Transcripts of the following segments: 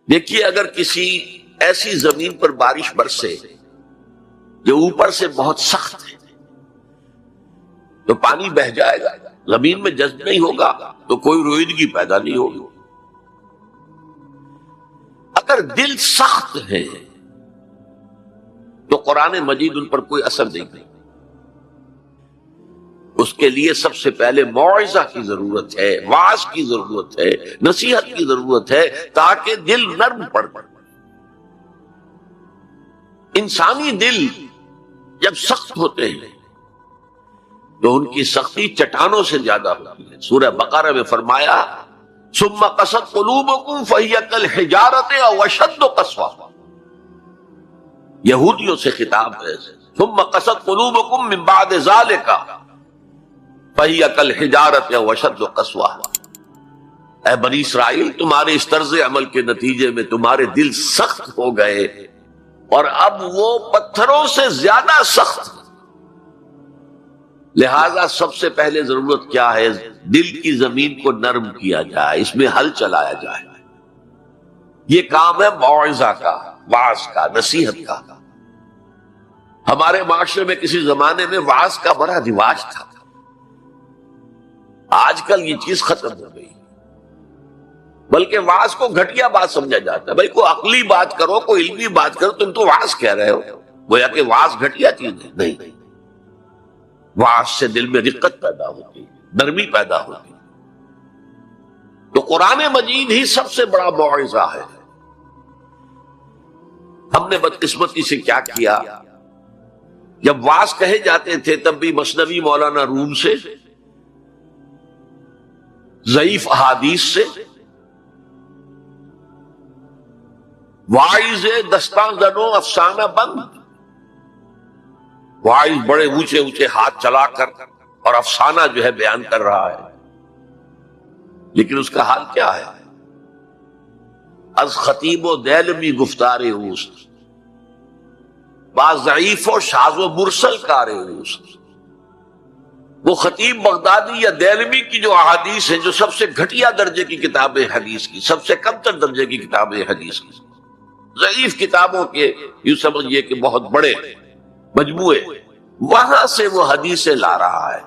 دیکھیے اگر کسی ایسی زمین پر بارش برسے جو اوپر سے بہت سخت ہے تو پانی بہہ جائے گا، زمین میں جذب نہیں ہوگا تو کوئی روئیدگی پیدا نہیں ہوگی۔ اگر دل سخت ہے تو قرآن مجید ان پر کوئی اثر نہیں کرے۔ اس کے لیے سب سے پہلے موعظہ کی ضرورت ہے، وعظ کی ضرورت ہے، نصیحت کی ضرورت ہے تاکہ دل نرم پڑ۔ انسانی دل جب سخت ہوتے ہیں تو ان کی سختی چٹانوں سے زیادہ ہوتی ہے۔ سورہ بقرہ میں فرمایا ثم قست قلوبکم فہی کالحجارۃ او اشد قسوہ، یہودیوں سے خطاب ہے۔ ثم قست قلوبکم من بعد ذلک فہی کالحجارۃ او اشد قسوہ، اے بنی اسرائیل تمہارے اس طرز عمل کے نتیجے میں تمہارے دل سخت ہو گئے اور اب وہ پتھروں سے زیادہ سخت۔ لہذا سب سے پہلے ضرورت کیا ہے؟ دل کی زمین کو نرم کیا جائے، اس میں ہل چلایا جائے۔ یہ کام ہے موعظہ کا، وعظ کا، نصیحت کا۔ ہمارے معاشرے میں کسی زمانے میں وعظ کا بڑا رواج تھا، آج کل یہ چیز ختم ہو گئی، بلکہ وعظ کو گھٹیا بات سمجھا جاتا ہے۔ بھائی کوئی عقلی بات کرو، کوئی علمی بات کرو، تم تو وعظ کہہ رہے ہو، گویا کہ وعظ گھٹیا چیز ہے۔ نہیں، وعظ سے دل میں رقت پیدا ہوتی، نرمی پیدا ہوتی۔ تو قرآن مجید ہی سب سے بڑا موعظہ ہے۔ ہم نے بدقسمتی سے کیا کیا، جب وعظ کہے جاتے تھے تب بھی مثنوی مولانا روم سے، ضعیف احادیث سے، واعظ دستان زنوں افسانہ بند، واعظ بڑے اونچے اونچے ہاتھ چلا کر اور افسانہ جو ہے بیان کر رہا ہے، لیکن اس کا حال کیا ہے؟ از خطیب و دیلمی گفتار اوست، با ضعیف و شاذ و مرسل کار اوست۔ وہ خطیب بغدادی یا دیلمی کی جو احادیث ہیں، جو سب سے گھٹیا درجے کی کتاب حدیث کی، سب سے کم تر درجے کی کتاب حدیث کی، ضعیف کتابوں کے یوں سمجھئے کہ بہت بڑے مجموعے، وہاں سے وہ حدیثیں لا رہا ہے۔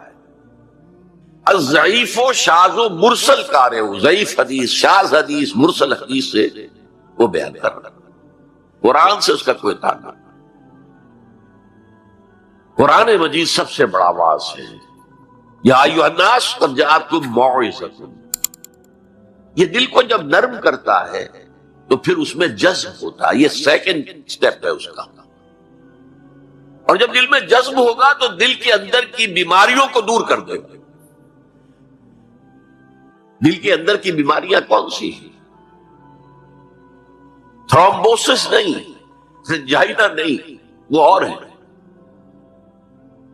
الضعیف و شاذ و مرسل کارے، ضعیف حدیث، شاذ حدیث، مرسل حدیث سے وہ بیان کر رہا ہے، قرآن سے اس کا کوئی تعلق نہیں۔ قرآن مجید سب سے بڑا واعظ ہے۔ یا ایھا الناس قد جاءتکم موعظۃ، یہ دل کو جب نرم کرتا ہے تو پھر اس میں جذب ہوتا ہے، یہ سیکنڈ سٹیپ ہے اس کا۔ اور جب دل میں جذب ہوگا تو دل کے اندر کی بیماریوں کو دور کر دے گا۔ دل کے اندر کی بیماریاں کون سی ہیں؟ تھرومبوسس نہیں، سنجائنا نہیں، وہ اور ہیں۔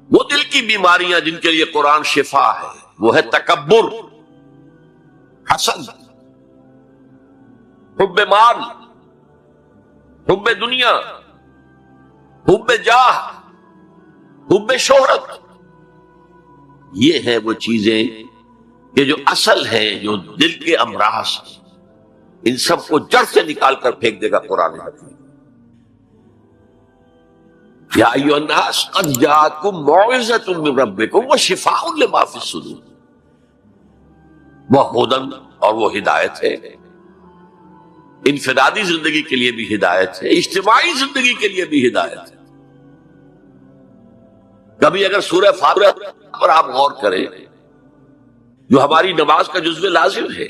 وہ دل کی بیماریاں جن کے لیے قرآن شفا ہے، وہ ہے تکبر، حسد، حب مال، حب دنیا، حب جاہ، حب شہرت۔ یہ ہیں وہ چیزیں کہ جو اصل ہیں، جو دل کے امراض، ان سب کو جڑ سے نکال کر پھینک دے گا قرآن حکیم۔ یا ایھا الناس قد جاءتکم موعظۃ من ربکم وشفاء لما فی الصدور، وہ ہدن اور وہ ہدایت ہے، انفرادی زندگی کے لیے بھی ہدایت ہے، اجتماعی زندگی کے لیے بھی ہدایت ہے۔ کبھی اگر سورہ فاتحہ پر آپ غور کریں جو ہماری نماز کا جزو لازم ہے،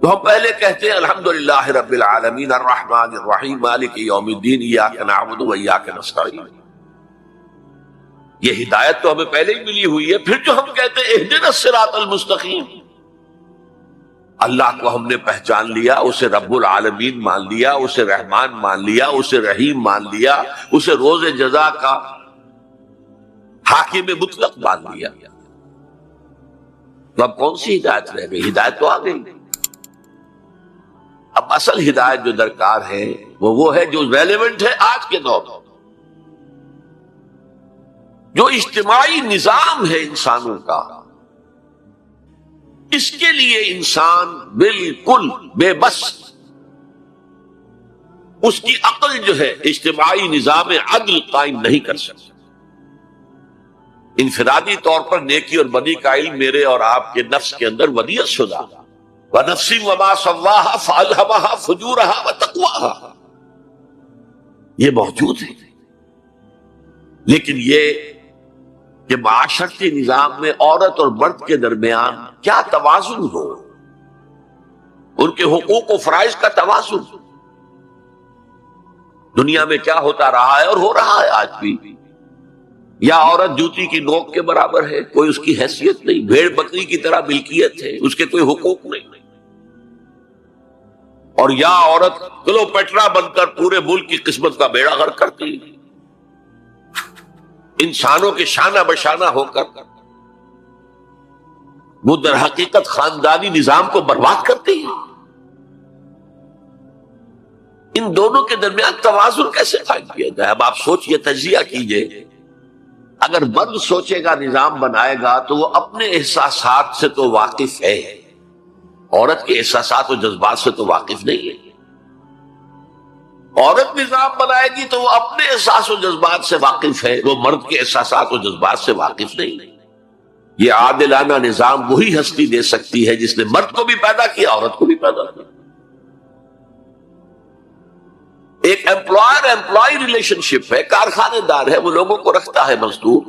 تو ہم پہلے کہتے ہیں الحمدللہ رب العالمین الرحمن الرحیم مالک یوم الدین ایاک نعبد و ایاک نستعین۔ یہ ہدایت تو ہمیں پہلے ہی ملی ہوئی ہے۔ پھر جو ہم کہتے ہیں اہدنا الصراط المستقیم، اللہ کو ہم نے پہچان لیا، اسے رب العالمین مان لیا، اسے رحمان مان لیا، اسے رحیم مان لیا، اسے روز جزا کا حاکم مطلق مان لیا، تو اب کون سی ہدایت رہ گئی؟ ہدایت تو آ گئی۔ اب اصل ہدایت جو درکار ہے وہ ہے جو ریلیونٹ ہے آج کے دور میں، جو اجتماعی نظام ہے انسانوں کا، اس کے لیے انسان بالکل بے بس اس کی عقل جو ہے اجتماعی نظام عدل قائم نہیں کر سکتی۔ انفرادی طور پر نیکی اور بدی کا علم میرے اور آپ کے نفس کے اندر ودیعت شدہ، وَنَفْسٍ وَمَا سَوَّاهَا فَأَلْهَمَهَا فُجُورَهَا وَتَقْوَاهَا، یہ موجود ہے۔ لیکن یہ کہ معاشرتی نظام میں عورت اور مرد کے درمیان کیا توازن ہو، ان کے حقوق و فرائض کا توازن۔ دنیا میں کیا ہوتا رہا ہے اور ہو رہا ہے آج بھی، یا عورت جوتی کی نوک کے برابر ہے، کوئی اس کی حیثیت نہیں، بھیڑ بکری کی طرح ملکیت ہے، اس کے کوئی حقوق نہیں، اور یا عورت کلوپیٹرا بن کر پورے ملک کی قسمت کا بیڑا غرق کرتی ہے، انسانوں کے شانہ بشانہ ہو کر وہ در حقیقت خاندانی نظام کو برباد کرتی ہے۔ ان دونوں کے درمیان توازن کیسے قائم کیا جائے؟ اب آپ سوچئے، تجزیہ کیجئے۔ اگر مرد سوچے گا، نظام بنائے گا، تو وہ اپنے احساسات سے تو واقف ہے، عورت کے احساسات و جذبات سے تو واقف نہیں ہے۔ عورت نظام بنائے گی تو وہ اپنے احساس و جذبات سے واقف ہے، وہ مرد کے احساسات و جذبات سے واقف نہیں۔ یہ عادلانہ نظام وہی ہستی دے سکتی ہے جس نے مرد کو بھی پیدا کیا، عورت کو بھی پیدا کیا۔ ایک امپلائر امپلائی ریلیشن شپ ہے، کارخانے دار ہے، وہ لوگوں کو رکھتا ہے مزدور۔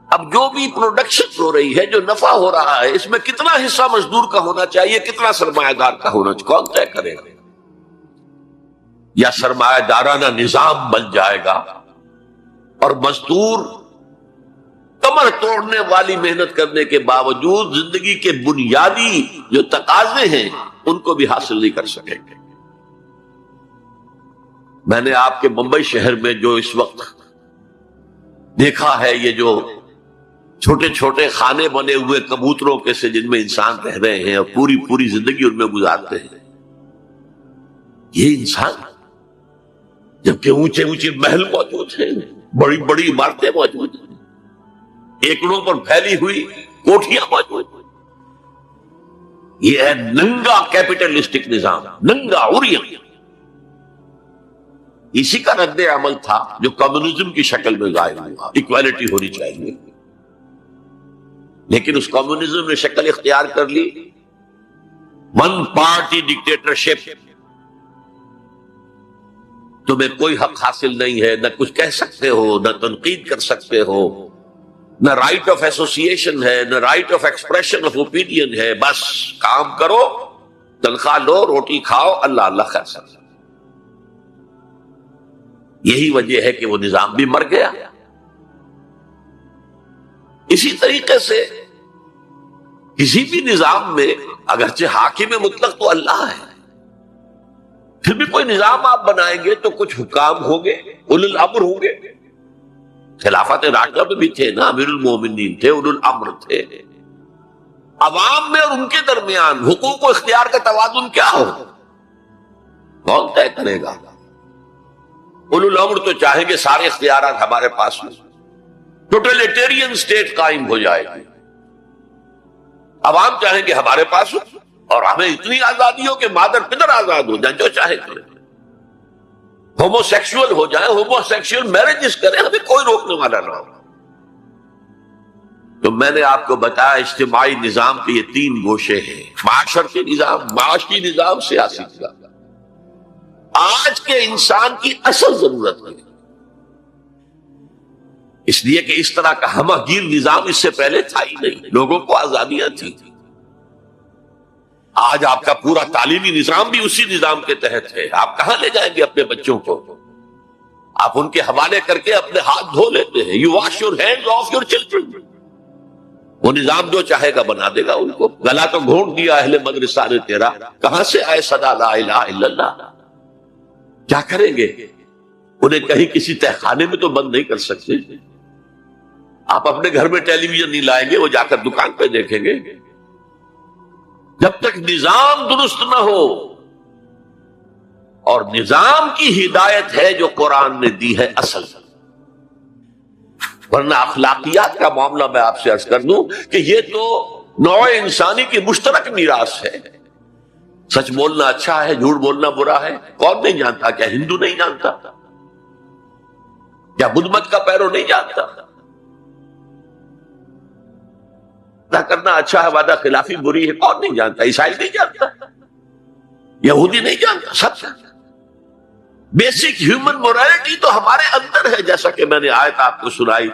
اب جو بھی پروڈکشن ہو رہی ہے، جو نفع ہو رہا ہے، اس میں کتنا حصہ مزدور کا ہونا چاہیے، کتنا سرمایہ دار کا ہونا چاہیے، کون طے کرے گا؟ یا سرمایہ دارانہ نظام بن جائے گا اور مزدور کمر توڑنے والی محنت کرنے کے باوجود زندگی کے بنیادی جو تقاضے ہیں ان کو بھی حاصل نہیں کر سکیں گے۔ میں نے آپ کے ممبئی شہر میں جو اس وقت دیکھا ہے، یہ جو چھوٹے چھوٹے خانے بنے ہوئے کبوتروں کے سے جن میں انسان رہ رہے ہیں اور پوری پوری زندگی ان میں گزارتے ہیں، یہ انسان، جبکہ اونچے اونچے محل موجود ہیں، بڑی بڑی عمارتیں موجود ہیں، ایکڑوں پر پھیلی ہوئی کوٹھیاں موجود ہیں، یہ ہے ننگا کیپٹلسٹک نظام، ننگا عریان۔ اسی کا رد عمل تھا جو کمیونزم کی شکل میں ظاہر ہوا، ایکوالٹی ہونی چاہیے، لیکن اس کمیونزم نے شکل اختیار کر لی ون پارٹی ڈکٹیٹرشپ۔ تمہیں کوئی حق حاصل نہیں ہے، نہ کچھ کہہ سکتے ہو، نہ تنقید کر سکتے ہو، نہ رائٹ آف ایسوسیشن ہے، نہ right of expression of opinion ہے، بس کام کرو، تنخواہ لو، روٹی کھاؤ، اللہ اللہ خیر سکتا۔ یہی وجہ ہے کہ وہ نظام بھی مر گیا۔ اسی طریقے سے کسی بھی نظام میں اگرچہ حاکم مطلق تو اللہ ہے، پھر بھی کوئی نظام آپ بنائیں گے تو کچھ حکام ہوں گے، اولو الامر ہوں گے۔ خلافت راشدہ میں بھی تھے نا، امیر المومنین تھے، اولو الامر تھے۔ عوام میں اور ان کے درمیان حقوق و اختیار کا توازن کیا ہو، کون طے کرے گا؟ اولو الامر تو چاہیں گے سارے اختیارات ہمارے پاس ہوں، ٹوٹلیٹیرین اسٹیٹ قائم ہو جائے گی۔ عوام چاہیں گے ہمارے پاس ہو اور ہمیں اتنی آزادی ہو کہ مادر پدر آزاد ہو جائیں، جو چاہے کریں، ہومو سیکسول ہو جائیں، ہومو سیکسول میرجز کریں، ہمیں کوئی روکنے والا نہ ہو۔ تو میں نے آپ کو بتایا اجتماعی نظام کے یہ تین گوشے ہیں، معاشرتی نظام، معاشی نظام، سیاسی نظام۔ آج کے انسان کی اصل ضرورت ہے، اس لیے کہ اس طرح کا ہمہ گیر نظام اس سے پہلے تھا ہی نہیں، لوگوں کو آزادیاں تھیں۔ آج آپ کا پورا تعلیمی نظام بھی اسی نظام کے تحت ہے۔ آپ کہاں لے جائیں گے اپنے بچوں کو؟ آپ ان کے حوالے کر کے اپنے ہاتھ دھو لیتے ہیں۔ You wash your hands of your children. وہ نظام جو چاہے گا بنا دے گا ان کو۔ گلا تو گھونٹ دیا اہل مدرسہ نے تیرا، کہاں سے آئے صدا لا الہ الا اللہ؟ کیا کریں گے؟ انہیں کہیں کسی تہخانے میں تو بند نہیں کر سکتے۔ آپ اپنے گھر میں ٹیلی ویژن نہیں لائیں گے، وہ جا کر دکان پہ دیکھیں گے۔ جب تک نظام درست نہ ہو، اور نظام کی ہدایت ہے جو قرآن نے دی ہے اصل، ورنہ اخلاقیات کا معاملہ میں آپ سے عرض کر دوں کہ یہ تو نوع انسانی کی مشترک میراث ہے۔ سچ بولنا اچھا ہے، جھوٹ بولنا برا ہے؟ کون نہیں جانتا؟ کیا ہندو نہیں جانتا؟ کیا بدھ مت کا پیرو نہیں جانتا؟ وعدہ کرنا اچھا ہے، وعدہ خلافی بری ہے، کون نہیں جانتا؟ عیسائی نہیں جانتا، یہودی نہیں جانتا، سب جانتا۔ بیسک ہیومن مورالٹی تو ہمارے اندر ہے، جیسا کہ میں نے آیت آپ کو سنائی،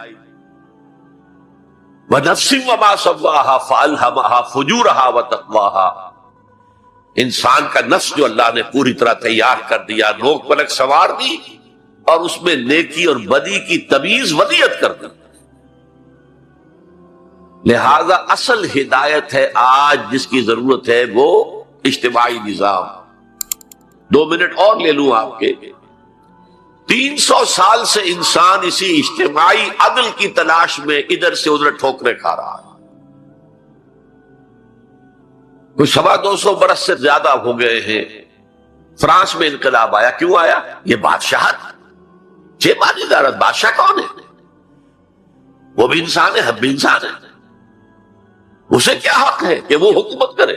وَنَفْسٍ وَمَا سَوَّاهَا فَأَلْهَمَهَا فُجُورَهَا وَتَقْوَاهَا۔ انسان کا نفس جو اللہ نے پوری طرح تیار کر دیا، نوک پلک سنوار دی، اور اس میں نیکی اور بدی کی تمیز ودیت کر دی۔ لہذا اصل ہدایت ہے آج جس کی ضرورت ہے وہ اجتماعی نظام۔ 2 منٹ اور لے لوں آپ کے۔ 300 سال سے انسان اسی اجتماعی عدل کی تلاش میں ادھر سے ادھر ٹھوکریں کھا رہا ہے۔ کچھ 250 برس سے زیادہ ہو گئے ہیں۔ فرانس میں انقلاب آیا، کیوں آیا؟ یہ بادشاہت، چیمانی دارت، بادشاہ کون ہے؟ وہ بھی انسان ہے، ہم بھی انسان ہے، اسے کیا حق ہے کہ وہ حکومت کرے؟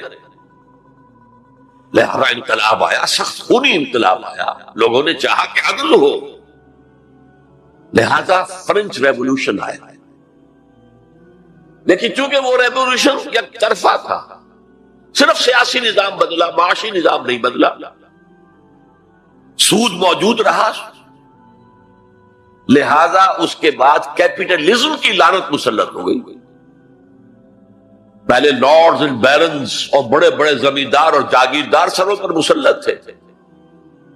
لہذا انقلاب آیا، سخت خونی انقلاب آیا، لوگوں نے چاہا کہ عدل ہو، لہذا فرینچ ریولوشن آیا۔ لیکن چونکہ وہ ریولوشن یک طرفہ تھا، صرف سیاسی نظام بدلا، معاشی نظام نہیں بدلا، سود موجود رہا، لہذا اس کے بعد کیپٹلزم کی لعنت مسلط ہو گئی۔ پہلے لارڈز اینڈ بیرنز اور بڑے بڑے زمیندار اور جاگیردار سروں پر مسلط تھے،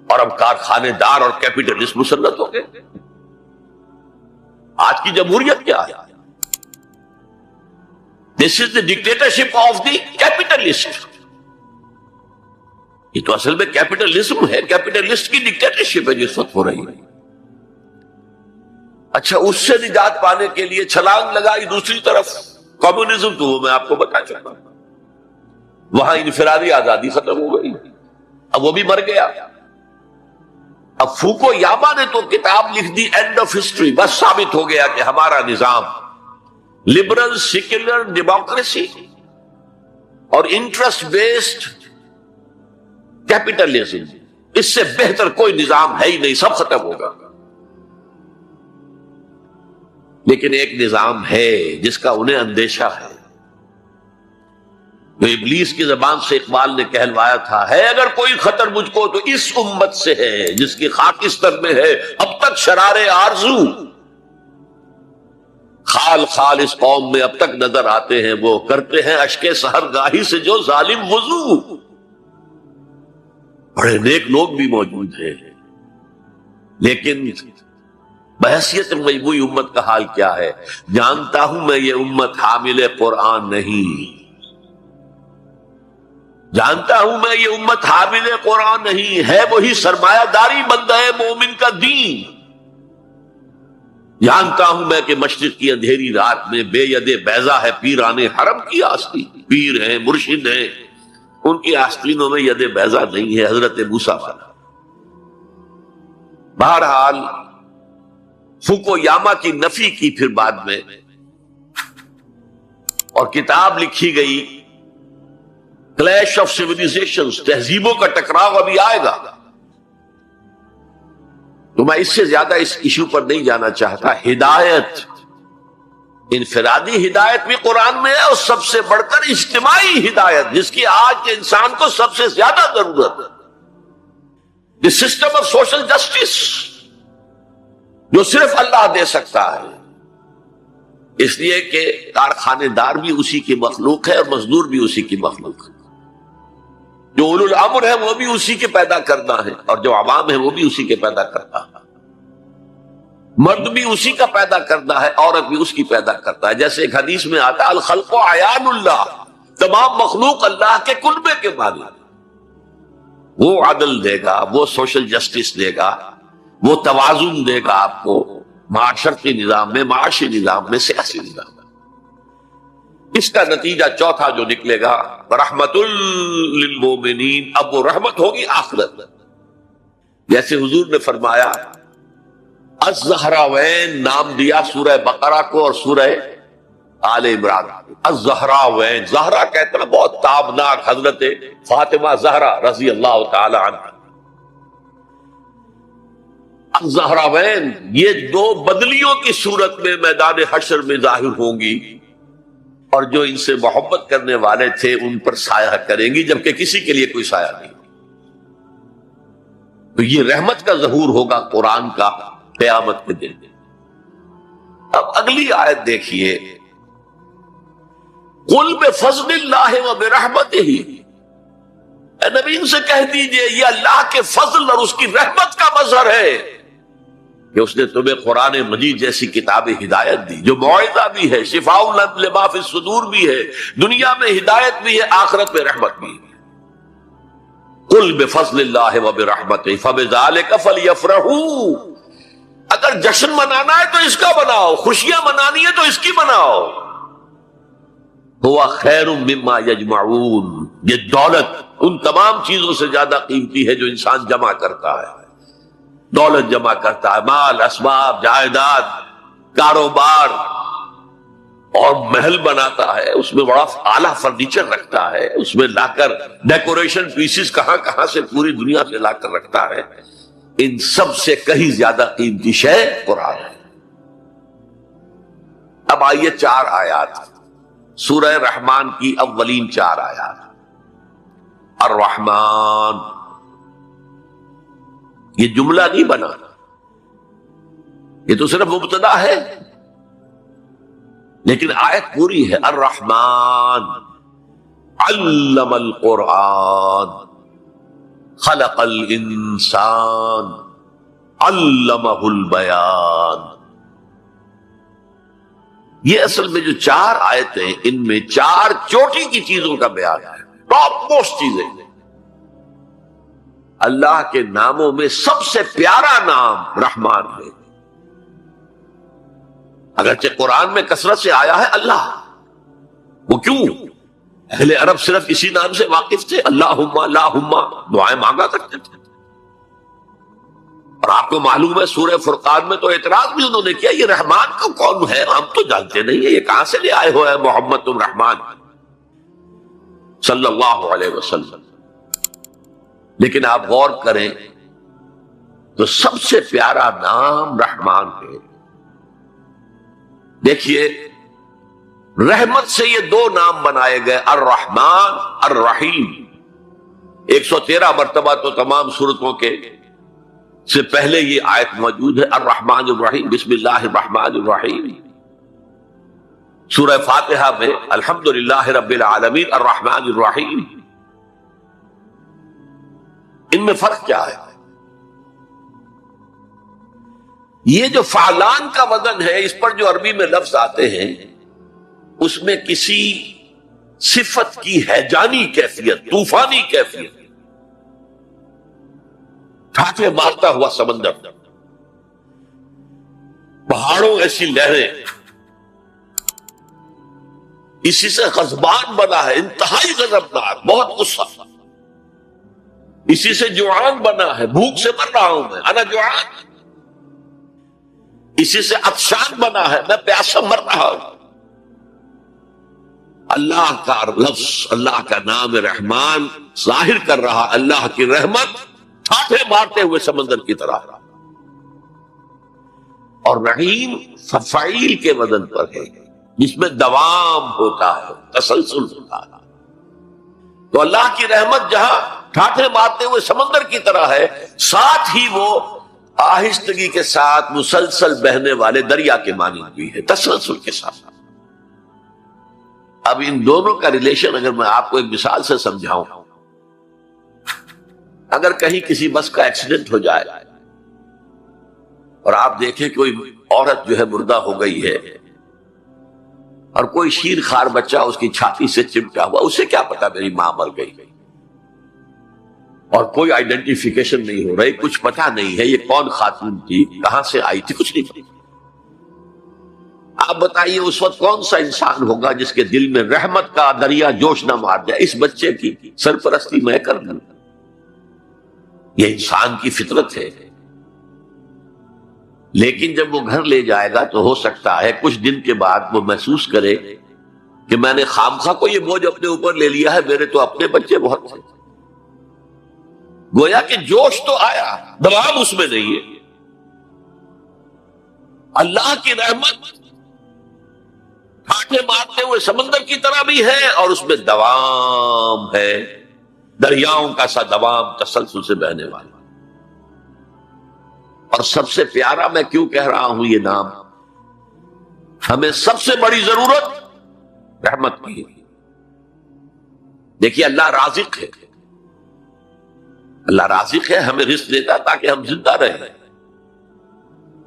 اور اب کارخانے دار اور کیپٹلسٹ مسلط ہو گئے۔ آج کی جمہوریت کیا ہے؟ دس از دی ڈکٹیٹرشپ آف دی کیپٹلسٹ۔ یہ تو اصل میں کیپٹلزم ہے، کیپٹلسٹ کی ڈکٹیٹرشپ ہے جس وقت ہو رہی ہے۔ اچھا، اس سے نجات پانے کے لیے چھلانگ لگائی دوسری طرف کمیونزم، تو وہ میں آپ کو بتا چکا، وہاں انفرادی آزادی ختم ہو گئی، اب وہ بھی مر گیا۔ اب فوکو یاما نے تو کتاب لکھ دی اینڈ آف ہسٹری، بس ثابت ہو گیا کہ ہمارا نظام لبرل سیکولر ڈیموکریسی اور انٹرسٹ بیسڈ کیپٹلزم، اس سے بہتر کوئی نظام ہے ہی نہیں، سب ختم ہوگا۔ لیکن ایک نظام ہے جس کا انہیں اندیشہ ہے، جو ابلیس کی زبان سے اقبال نے کہلوایا تھا، ہے اگر کوئی خطر مجھ کو تو اس امت سے ہے، جس کی خاکستر میں ہے اب تک شرارے آرزو، خال خال اس قوم میں اب تک نظر آتے ہیں، وہ کرتے ہیں اشک سحر گاہی سے جو ظالم وضو۔ بڑے نیک لوگ بھی موجود ہیں، لیکن بحیثیت مجموعی امت کا حال کیا ہے؟ جانتا ہوں میں یہ امت حامل قرآن نہیں، جانتا ہوں میں یہ امت حامل قرآن نہیں ہے، وہی سرمایہ داری بندہ مومن کا دین۔ جانتا ہوں میں کہ مشرق کی اندھیری رات میں بے ید بیضا ہے پیران حرم کی آستین، پیر ہیں، مرشد ہیں، ان کی آستینوں میں ید بیضا نہیں ہے، حضرت موسیٰ والا۔ بہرحال فوکو یاما کی نفی کی پھر بعد میں، اور کتاب لکھی گئی کلیش آف سیویلائزیشنز، تہذیبوں کا ٹکراؤ ابھی آئے گا۔ تو میں اس سے زیادہ اس ایشو پر نہیں جانا چاہتا۔ ہدایت، انفرادی ہدایت بھی قرآن میں ہے، اور سب سے بڑھ کر اجتماعی ہدایت جس کی آج کے انسان کو سب سے زیادہ ضرورت ہے، the system of social justice, جو صرف اللہ دے سکتا ہے، اس لیے کہ کارخانے دار بھی اسی کی مخلوق ہے اور مزدور بھی اسی کی مخلوق ہے، جو اولو الامر ہے وہ بھی اسی کے پیدا کرنا ہے، اور جو عوام ہے وہ بھی اسی کے پیدا کرنا ہے، مرد بھی اسی کا پیدا کرنا ہے، عورت بھی اس کی پیدا کرتا ہے۔ جیسے ایک حدیث میں آتا ہے الخلق عیان اللہ، تمام مخلوق اللہ کے کلبے کے مالک، وہ عدل دے گا، وہ سوشل جسٹس دے گا، وہ توازن دے گا آپ کو معاشرتی نظام میں، معاشی نظام میں، سیاسی نظام میں۔ اس کا نتیجہ چوتھا جو نکلے گا رحمت للمومنین، اب وہ رحمت ہوگی آخرت۔ جیسے حضور نے فرمایا الزہراوین نام دیا سورہ بقرہ کو اور سورہ آل عمران الزہراوین، زہرا کہتے ہیں بہت تابناک حضرت فاطمہ زہرا رضی اللہ تعالی عنہ. الزہراوین یہ دو بدلیوں کی صورت میں میدان حشر میں ظاہر ہوں گی، اور جو ان سے محبت کرنے والے تھے ان پر سایہ کریں گی، جبکہ کسی کے لیے کوئی سایہ نہیں. تو یہ رحمت کا ظہور ہوگا قرآن کا قیامت کے دن. اب اگلی آیت دیکھیے، قل بفضل اللہ وبرحمتہ، اے نبی ان سے کہہ دیجئے یہ اللہ کے فضل اور اس کی رحمت کا مظہر ہے کہ اس نے تمہیں قرآن مجید جیسی کتاب ہدایت دی جو موعظہ بھی ہے، شفاء لما فی الصدور بھی ہے، دنیا میں ہدایت بھی ہے، آخرت میں رحمت بھی ہے. قل بفضل اللہ وبرحمتہ فبذلک فلیفرحوا، اگر جشن منانا ہے تو اس کا مناؤ، خوشیاں منانی ہے تو اس کی مناؤ. ہوا خیر مما یجمعون، یہ دولت ان تمام چیزوں سے زیادہ قیمتی ہے جو انسان جمع کرتا ہے. دولت جمع کرتا ہے، مال، اسباب، جائیداد، کاروبار، اور محل بناتا ہے، اس میں بڑا اعلیٰ فرنیچر رکھتا ہے، اس میں لا کر ڈیکوریشن پیسز کہاں کہاں سے پوری دنیا سے لا کر رکھتا ہے. ان سب سے کہیں زیادہ قیمتی شے قرآن ہے. اب آئیے 4 آیات سورہ رحمان کی اولین 4 آیات. الرحمن، یہ جملہ نہیں بنا، یہ تو صرف مبتدا ہے، لیکن آیت پوری ہے. الرحمن علم القرآن خلق الانسان علمہ البیان. یہ اصل میں جو 4 آیتیں، ان میں 4 چوٹی کی چیزوں کا بیان ہے، ٹاپ موسٹ چیزیں. اللہ کے ناموں میں سب سے پیارا نام رحمان ہے، اگرچہ قرآن میں کثرت سے آیا ہے اللہ. وہ کیوں؟ اہل عرب صرف اسی نام سے واقف تھے، اللہم اللہم دعائیں مانگا کرتے تھے. اور آپ کو معلوم ہے سورہ فرقان میں تو اعتراض بھی انہوں نے کیا، یہ رحمان کو کون ہے؟ ہم تو جانتے نہیں ہیں، یہ کہاں سے لے آئے ہوئے ہیں محمد تم رحمان صلی اللہ علیہ وسلم. لیکن آپ غور کریں تو سب سے پیارا نام رحمان ہے. دیکھیے رحمت سے یہ 2 نام بنائے گئے، الرحمن الرحیم. 113 مرتبہ تو تمام سورتوں کے سے پہلے یہ آیت موجود ہے، الرحمن الرحیم، بسم اللہ الرحمن الرحیم. سورہ فاتحہ میں الحمدللہ رب العالمین الرحمن الرحیم. ان میں فرق کیا ہے؟ یہ جو فعلان کا وزن ہے، اس پر جو عربی میں لفظ آتے ہیں، اس میں کسی صفت کی ہیجانی کیفیت، طوفانی کیفیت، ٹھاٹھے مارتا ہوا سمندر، پہاڑوں ایسی لہریں، اسی سے غضبان بنا ہے، انتہائی غضبناک، بہت غصہ. اسی سے جوعان بنا ہے، بھوک سے مر رہا ہوں میں، انا جوعان. اسی سے عطشان بنا ہے، میں پیاسا مر رہا ہوں. اللہ کا لفظ، اللہ کا نام رحمان ظاہر کر رہا اللہ کی رحمت ٹھاٹھے مارتے ہوئے سمندر کی طرح. اور رحیم فعیل کے وزن پر ہے، جس میں دوام ہوتا ہے، تسلسل ہوتا ہے. تو اللہ کی رحمت جہاں ٹھاٹھے مارتے ہوئے سمندر کی طرح ہے، ساتھ ہی وہ آہستگی کے ساتھ مسلسل بہنے والے دریا کے مانند بھی ہے، تسلسل کے ساتھ. اب ان دونوں کا ریلیشن اگر میں آپ کو ایک مثال سے سمجھاؤں، اگر کہیں کسی بس کا ایکسیڈنٹ ہو جائے اور آپ دیکھیں کوئی عورت جو ہے مردہ ہو گئی ہے اور کوئی شیر خوار بچہ اس کی چھاتی سے چمٹا ہوا، اسے کیا پتا میری ماں مر گئی، اور کوئی آئیڈینٹیفیکیشن نہیں ہو رہی، کچھ پتا نہیں ہے یہ کون خاتون تھی، کہاں سے آئی تھی، کچھ نہیں پتا. آپ بتائیے اس وقت کون سا انسان ہوگا جس کے دل میں رحمت کا دریا جوش نہ مار جائے، اس بچے کی سرپرستی میں کر دوں. یہ انسان کی فطرت ہے. لیکن جب وہ گھر لے جائے گا تو ہو سکتا ہے کچھ دن کے بعد وہ محسوس کرے کہ میں نے خامخواہ کو یہ بوجھ اپنے اوپر لے لیا ہے، میرے تو اپنے بچے بہت تھے۔ گویا کہ جوش تو آیا، دوام اس میں نہیں ہے۔ اللہ کی رحمت کھاٹے مارتے ہوئے سمندر کی طرح بھی ہے اور اس میں دوام ہے، دریاؤں کا سا دوام تسلسل سے بہنے والا۔ اور سب سے پیارا میں کیوں کہہ رہا ہوں یہ نام، ہمیں سب سے بڑی ضرورت رحمت کی ہے۔ دیکھیے اللہ رازق ہے، اللہ رازق ہے، ہمیں رزق دیتا تاکہ ہم زندہ رہیں،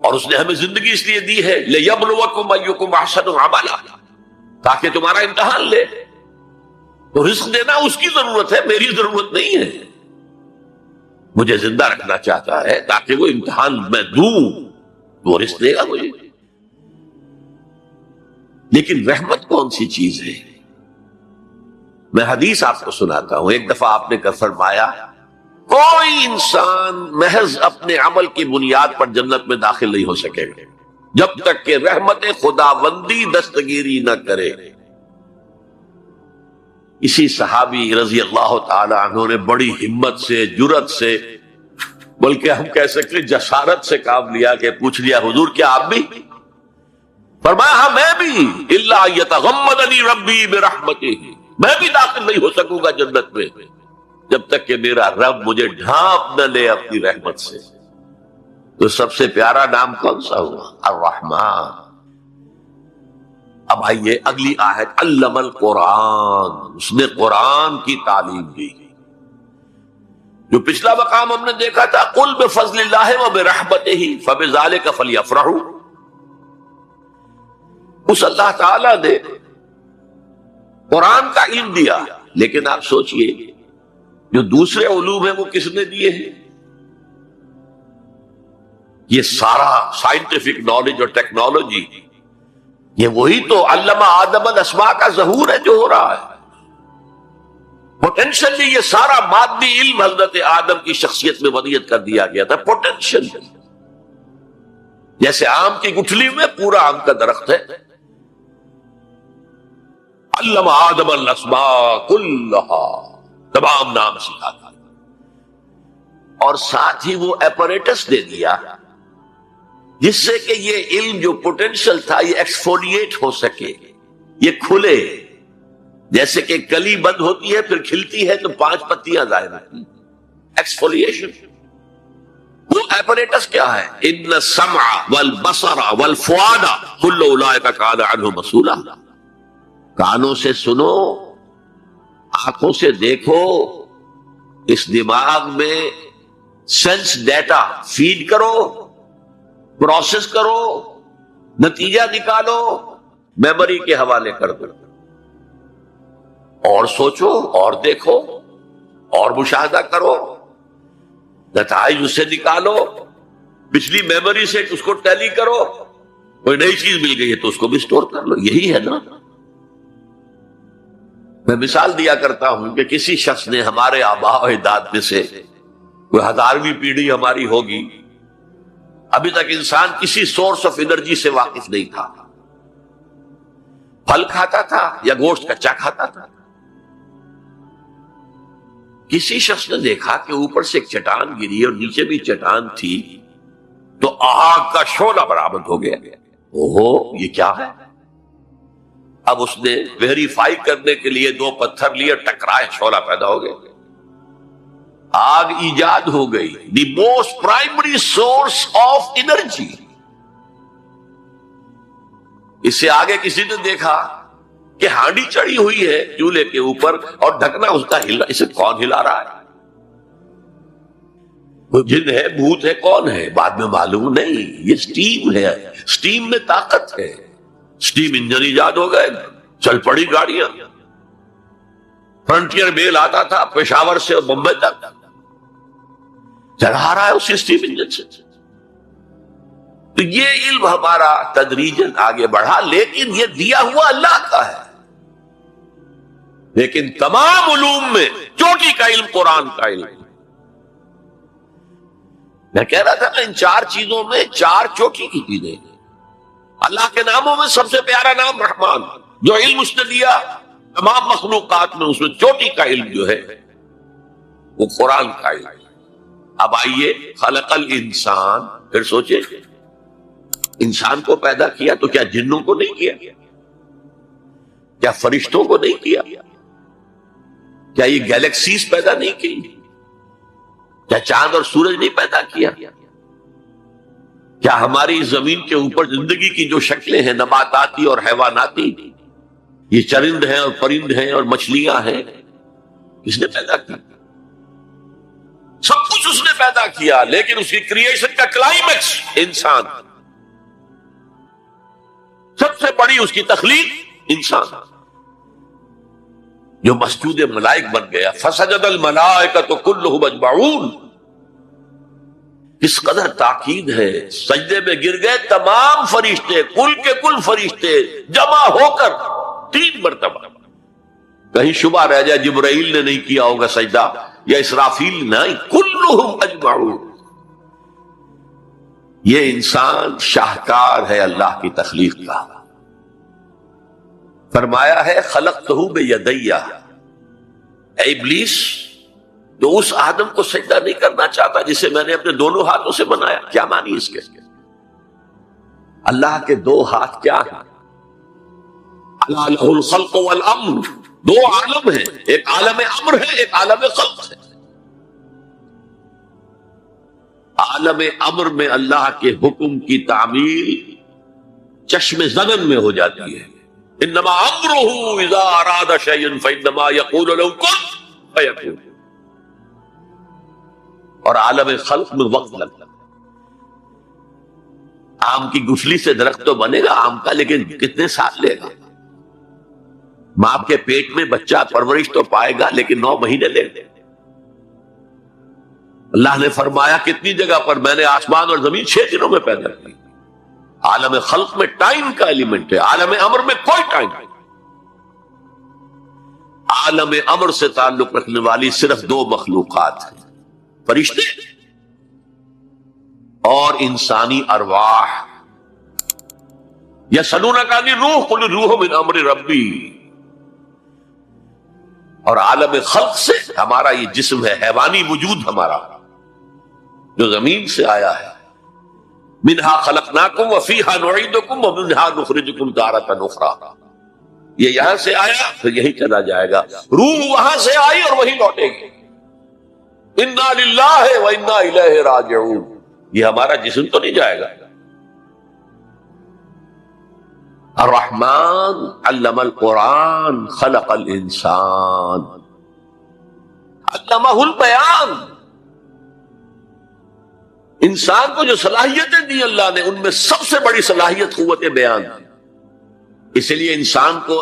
اور اس نے ہمیں زندگی اس لیے دی ہے لِيَبْلُوَكُمْ أَيُّكُمْ أَحْسَنُ عَمَلًا، تاکہ تمہارا امتحان لے۔ تو رزق دینا اس کی ضرورت ہے، میری ضرورت نہیں ہے۔ مجھے زندہ رکھنا چاہتا ہے تاکہ وہ امتحان میں دوں، وہ رزق دے گا مجھے۔ لیکن رحمت کون سی چیز ہے؟ میں حدیث آپ کو سناتا ہوں۔ ایک دفعہ آپ نے فرمایا کوئی انسان محض اپنے عمل کی بنیاد پر جنت میں داخل نہیں ہو سکے گا جب تک کہ رحمت خداوندی دستگیری نہ کرے۔ اسی صحابی رضی اللہ تعالی عنہ نے بڑی ہمت سے، جرأت سے، بلکہ ہم کہہ سکتے جسارت سے کام لیا کہ پوچھ لیا حضور کیا آپ بھی؟ فرمایا ہاں میں بھی، الا یتغمدنی ربی برحمتہ، میں بھی داخل نہیں ہو سکوں گا جنت میں جب تک کہ میرا رب مجھے ڈھانپ نہ لے اپنی رحمت سے۔ تو سب سے پیارا نام کون سا ہوا؟ الرحمن۔ اب آئیے اگلی آیت، علم القرآن، اس نے قرآن کی تعلیم دی۔ جو پچھلا مقام ہم نے دیکھا تھا قل بفضل اللہ وبرحمتہ فبذلک فلیفرحوا، اس اللہ تعالی نے قرآن کا علم دیا، لیکن آپ سوچئے جو دوسرے علوم ہیں وہ کس نے دیے ہیں؟ یہ سارا سائنٹیفک نالج اور ٹیکنالوجی، یہ وہی تو علم آدم الاسماء کا ظہور ہے جو ہو رہا ہے۔ پوٹینشلی یہ سارا مادی علم حضرت آدم کی شخصیت میں ودیت کر دیا گیا تھا، پوٹینشل، جیسے آم کی گٹھلی میں پورا آم کا درخت ہے۔ علم آدم الاسماء کلھا، تمام نام سکھا دیا، اور ساتھ ہی وہ ایپریٹس دے دیا جس سے کہ یہ علم جو پوٹینشل تھا یہ ایکسفولیٹ ہو سکے، یہ کھلے، جیسے کہ کلی بند ہوتی ہے پھر کھلتی ہے تو 5 پتیاں ظاہر ہوتی، ایکسفولیشن۔ وہ ایپریٹس کیا ہے؟ ان السمع والبصر والفؤاد کل اولئک کان عنہ مسئولا، کانوں سے سنو، آنکھوں سے دیکھو، اس دماغ میں سینس ڈیٹا فیڈ کرو، پروسیس کرو، نتیجہ نکالو، میموری کے حوالے کر دو، اور سوچو اور دیکھو اور مشاہدہ کرو، نتائج اس سے نکالو، پچھلی میموری سے اس کو ٹیلی کرو، کوئی نئی چیز مل گئی ہے تو اس کو بھی سٹور کر لو۔ یہی ہے نا۔ میں مثال دیا کرتا ہوں کہ کسی شخص نے ہمارے آباء و اجداد میں سے کوئی 1000ویں پیڑھی ہماری ہوگی، ابھی تک انسان کسی سورس آف انرجی سے واقف نہیں تھا، پھل کھاتا تھا یا گوشت کچا کھاتا تھا۔ کسی شخص نے دیکھا کہ اوپر سے ایک چٹان گری اور نیچے بھی چٹان تھی، تو آگ کا شعلہ برآمد ہو گیا۔ اوہو یہ کیا ہے؟ اب اس نے ویریفائی کرنے کے لیے 2 پتھر لیے، ٹکرائے، شعلہ پیدا ہو گیا، آگ ایجاد ہو گئی، the most primary source of energy. اس سے آگے کسی نے دیکھا کہ ہانڈی چڑھی ہوئی ہے چولہے کے اوپر اور ڈھکنا اس کا ہلا، اسے کون ہلا رہا ہے؟ وہ جن ہے، بھوت ہے، کون ہے؟ بعد میں معلوم نہیں، یہ سٹیم ہے، سٹیم میں طاقت ہے، سٹیم انجن ایجاد ہو گئے، چل پڑی گاڑیاں۔ فرنٹیئر میل آتا تھا پشاور سے بمبئی تک، چلا رہا ہے اسی سٹیم انجن سے۔ تو یہ علم ہمارا تدریجاً آگے بڑھا، لیکن یہ دیا ہوا اللہ کا ہے۔ لیکن تمام علوم میں چوٹی کا علم قرآن کا علم، میں کہہ رہا تھا نا ان چار چیزوں میں چار چوٹی کی چیزیں. اللہ کے ناموں میں سب سے پیارا نام رحمان، جو علم اس نے دیا تمام مخلوقات میں، اس میں چوٹی کا علم جو ہے وہ قرآن کا علم. اب آئیے خلق الانسان، پھر سوچے انسان کو پیدا کیا تو کیا جنوں کو نہیں کیا؟ کیا فرشتوں کو نہیں کیا؟ کیا یہ گیلیکسیز پیدا نہیں کی؟ کیا چاند اور سورج نہیں پیدا کیا؟ کیا ہماری زمین کے اوپر زندگی کی جو شکلیں ہیں نباتاتی اور حیواناتی، یہ چرند ہیں اور پرند ہیں اور مچھلیاں ہیں، کس نے پیدا کی؟ سب کچھ اس نے پیدا کیا، لیکن اس کی کریشن کا کلائمیکس انسان، سب سے بڑی اس کی تخلیق انسان، جو مسجود ملائک بن گیا. فسجد الملائکۃ کلھم اجمعون. کس قدر تاکید ہے، سجدے میں گر گئے تمام فرشتے، کل کے کل فرشتے جمع ہو کر 3 مرتبہ. کہیں شبہ رہ جائے جبرائیل نے نہیں کیا ہوگا سجدہ یا اسرافیل نہیں، کلھم اجمعون. یہ انسان شاہکار ہے اللہ کی تخلیق کا. فرمایا ہے خلقتہ بیدیہ. اے ابلیس، تو اس آدم کو سجدہ نہیں کرنا چاہتا جسے میں نے اپنے دونوں ہاتھوں سے بنایا. کیا معنی اس کے؟ اللہ کے 2 ہاتھ کیا ہیں؟ الا لہ الخلق والامر. 2 عالم ہیں، ایک عالم امر ہے، ایک عالم خلق ہے. عالم امر میں اللہ کے حکم کی تعمیل چشم زدن میں ہو جاتی ہے. انما امرہ اذا اراد شیئا فانما یقول له کن فیکون. اور عالم خلق میں وقت لگتا ہے. آم کی گٹھلی سے درخت تو بنے گا آم کا، لیکن کتنے سال لے گا؟ ماں کے پیٹ میں بچہ پرورش تو پائے گا، لیکن 9 مہینے لے گا. اللہ نے فرمایا کتنی جگہ پر میں نے آسمان اور زمین 6 دنوں میں پیدا کی. عالم خلق میں ٹائم کا ایلیمنٹ ہے، عالم امر میں کوئی ٹائم نہیں. عالم امر سے تعلق رکھنے والی صرف 2 مخلوقات ہیں، فرشتے اور انسانی ارواح. یسألونک عن الروح قل الروح من امر ربی. اور عالم خلق سے ہمارا یہ جسم ہے، حیوانی وجود ہمارا جو زمین سے آیا ہے. منہا خلقناکم وفیہا نعیدکم ومنہا نخرجکم تارۃ اخری. یہ یہاں سے آیا پھر یہی چلا جائے گا. روح وہاں سے آئی اور وہی لوٹے گی. انا للہ وانا الیہ راجعون. یہ ہمارا جسم تو نہیں جائے گا. الرحمن علم القرآن خلق الانسان علمہ البیان. انسان کو جو صلاحیتیں دی اللہ نے، ان میں سب سے بڑی صلاحیت قوت بیان. اس لیے انسان کو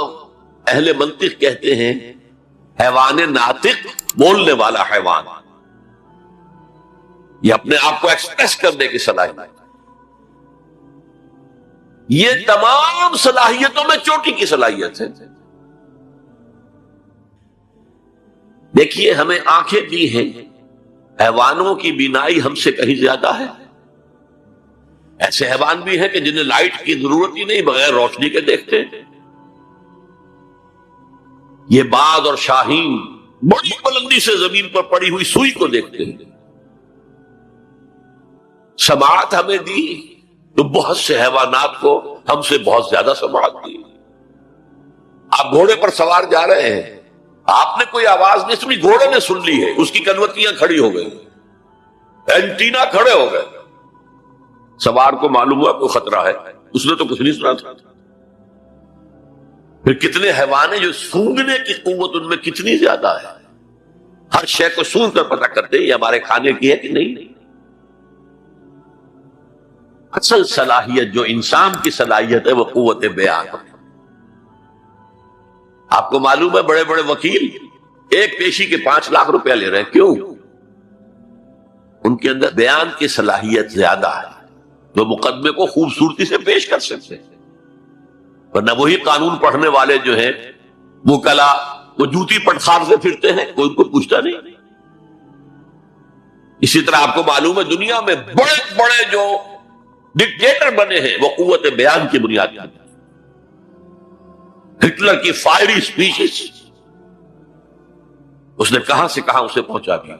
اہل منطق کہتے ہیں حیوان ناطق، بولنے والا حیوان. یہ اپنے آپ کو ایکسپریس کرنے کی صلاحیت. یہ تمام صلاحیتوں میں چوٹی کی صلاحیت ہے. دیکھیے ہمیں آنکھیں دی ہیں، حیوانوں کی بینائی ہم سے کہیں زیادہ ہے. ایسے حیوان بھی ہیں کہ جنہیں لائٹ کی ضرورت ہی نہیں، بغیر روشنی کے دیکھتے ہیں. یہ باز اور شاہین بڑی بلندی سے زمین پر پڑی ہوئی سوئی کو دیکھتے ہیں. سماعت ہمیں دی تو بہت سے حیوانات کو ہم سے بہت زیادہ سماعت دی. آپ گھوڑے پر سوار جا رہے ہیں، آپ نے کوئی آواز نہیں سنی، گھوڑے نے سن لی ہے، اس کی کنوتیاں کھڑی ہو گئی، اینٹینا کھڑے ہو گئے. سوار کو معلوم ہوا کوئی خطرہ ہے، اس نے تو کچھ نہیں سنا تھا. پھر کتنے حیوان ہیں جو سونگنے کی قوت ان میں کتنی زیادہ ہے، ہر شے کو سونگ کر پتہ کرتے ہیں یہ ہمارے کھانے کی ہے کہ نہیں. اصل صلاحیت جو انسان کی صلاحیت ہے وہ قوت بیان. آپ کو معلوم ہے بڑے بڑے وکیل ایک پیشی کے 5 لاکھ روپیہ لے رہے ہیں. کیوں؟ ان کے اندر بیان کی صلاحیت زیادہ ہے، جو مقدمے کو خوبصورتی سے پیش کر سکتے ہیں. ورنہ وہی قانون پڑھنے والے جو ہیں وکلا، وہ جوتی پٹخار سے پھرتے ہیں، کوئی ان کو پوچھتا نہیں. اسی طرح آپ کو معلوم ہے دنیا میں بڑے بڑے جو ڈکٹیٹر بنے ہیں وہ قوت بیان کی بنیاد پر. ہٹلر کی فائری سپیچز اس نے کہاں سے کہاں اسے پہنچا دیا.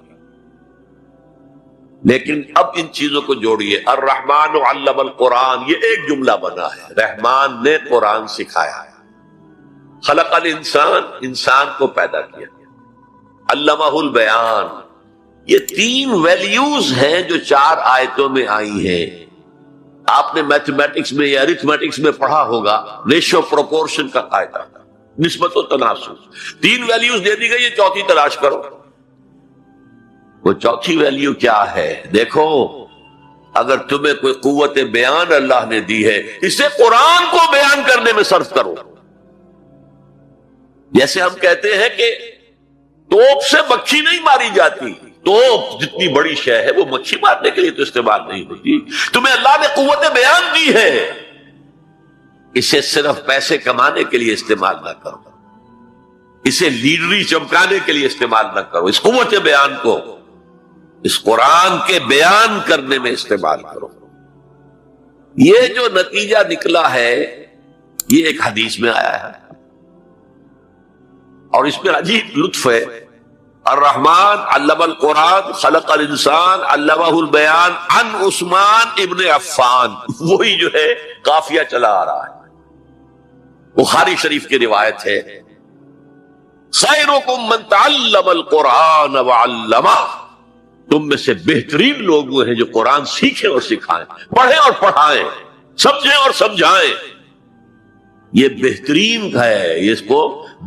لیکن اب ان چیزوں کو جوڑیے. الرحمن علم القرآن، یہ ایک جملہ بنا ہے. رحمان نے قرآن سکھایا. خلق الانسان، انسان کو پیدا کیا. علمہ البیان، یہ 3 ویلیوز ہیں جو 4 آیتوں میں آئی ہیں. آپ نے میتھمیٹکس میں یا ارتھمیٹکس میں پڑھا ہوگا ریشو پروپورشن کا قاعدہ، نسبت و تناسب. 3 ویلیوز دے دی گئی، یہ چوتھی تلاش کرو. وہ چوتھی ویلیو کیا ہے؟ دیکھو، اگر تمہیں کوئی قوت بیان اللہ نے دی ہے، اسے قرآن کو بیان کرنے میں صرف کرو. جیسے ہم کہتے ہیں کہ توپ سے مکھی نہیں ماری جاتی. توپ جتنی بڑی شے ہے وہ مکھی مارنے کے لیے تو استعمال نہیں ہوتی. تمہیں اللہ نے قوت بیان دی ہے، اسے صرف پیسے کمانے کے لیے استعمال نہ کرو، اسے لیڈری چمکانے کے لیے استعمال نہ کرو. اس قوت بیان کو اس قرآن کے بیان کرنے میں استعمال کرو. یہ جو نتیجہ نکلا ہے یہ ایک حدیث میں آیا ہے اور اس میں عجیب لطف ہے. الرحمن علم القرآن خلق الانسان علمہ البیان عن عثمان ابن عفان. وہی جو ہے قافیہ چلا آ رہا ہے. بخاری شریف کی روایت ہے، خیرکم من تعلم القرآن وعلمہ. تم میں سے بہترین لوگ وہ ہیں جو قرآن سیکھیں اور سکھائیں، پڑھیں اور پڑھائیں، سمجھیں اور سمجھائیں. یہ بہترین ہے، اس کو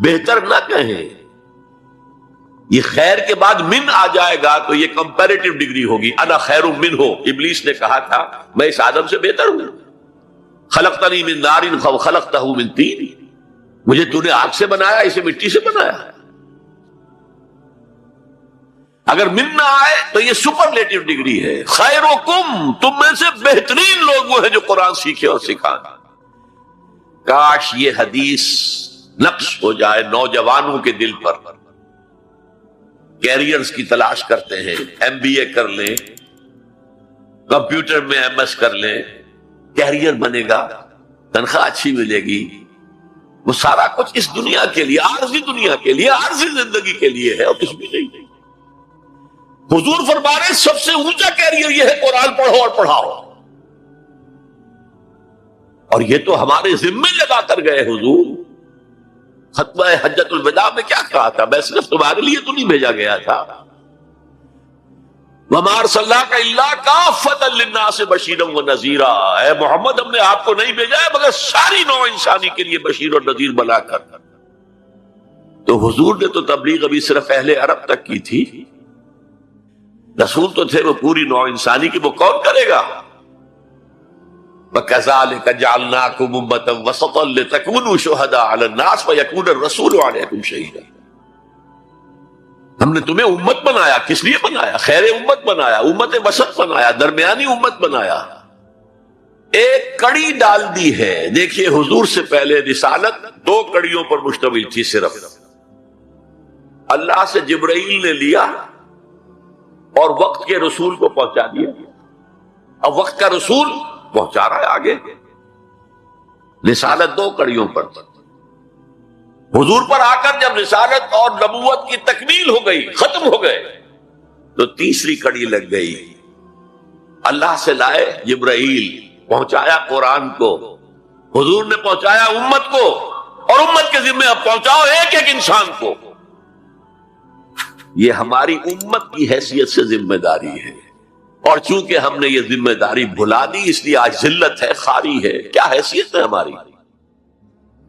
بہتر نہ کہیں. یہ خیر کے بعد من آ جائے گا تو یہ کمپیریٹیو ڈگری ہوگی. انا خیر منہ، ابلیس نے کہا تھا میں اس آدم سے بہتر ہوں. خلقتنی من نار وخلقتہ من طین، مجھے تو نے آگ سے بنایا، اسے مٹی سے بنایا. اگر من نہ آئے تو یہ سپرلیٹیو ڈگری ہے. خیرکم، تم میں سے بہترین لوگ وہ ہیں جو قرآن سیکھیں اور سکھائیں. کاش یہ حدیث نقش ہو جائے نوجوانوں کے دل پر. کیریئرز کی تلاش کرتے ہیں، ایم بی اے کر لیں، کمپیوٹر میں ایم ایس کر لیں، کیریئر بنے گا، تنخواہ اچھی ملے گی. وہ سارا کچھ اس دنیا کے لیے، عارضی دنیا کے لیے، عارضی زندگی کے لیے ہے اور کچھ بھی نہیں. حضور فرما رہے سب سے اونچا کیریئر یہ ہے قرآن پڑھو اور پڑھاؤ. اور یہ تو ہمارے ذمے لگا کر گئے حضور. خطبہ حجت الوداع میں کیا کہا تھا؟ میں صرف تمہارے لیے تو نہیں بھیجا گیا تھا. وَمَا أَرْسَلْنَاكَ إِلَّا كَافَّةً لِلنَّاسِ بَشِيرًا وَنَذِيرًا. اے محمد، ہم نے آپ کو نہیں بھیجا ہے مگر ساری نوع انسانی کے لیے بشیر اور نذیر بنا کر. تو حضور نے تو تبلیغ ابھی صرف اہل عرب تک کی تھی. رسول تو تھے وہ پوری نوع انسانی کی. وہ کون کرے گا؟ وَكَذَلِكَ جَعَلْنَاكُمْ أُمَّةً وَسَطًا لِتَكُونُوا شُهَدَاءَ عَلَى النَّاسِ وَيَكُونَ الرَّسُولُ عَلَيْكُمْ شَهِيدًا. ہم نے تمہیں امت بنایا. کس لیے بنایا؟ خیر امت بنایا، امت وسط بنایا، درمیانی امت بنایا. ایک کڑی ڈال دی ہے. دیکھیے حضور سے پہلے رسالت 2 کڑیوں پر مشتمل تھی صرف. اللہ سے جبرائیل نے لیا اور وقت کے رسول کو پہنچا دیا. اب وقت کا رسول پہنچا رہا ہے آگے. رسالت 2 کڑیوں پر. حضور پر آ کر جب رسالت اور نبوت کی تکمیل ہو گئی، ختم ہو گئے، تو تیسری کڑی لگ گئی. اللہ سے لائے جبرائیل، پہنچایا قرآن کو. حضور نے پہنچایا امت کو، اور امت کے ذمہ اب پہنچاؤ ایک ایک انسان کو. یہ ہماری امت کی حیثیت سے ذمہ داری ہے. اور چونکہ ہم نے یہ ذمہ داری بھلا دی اس لیے آج ذلت ہے، خاری ہے. کیا حیثیت ہے ہماری؟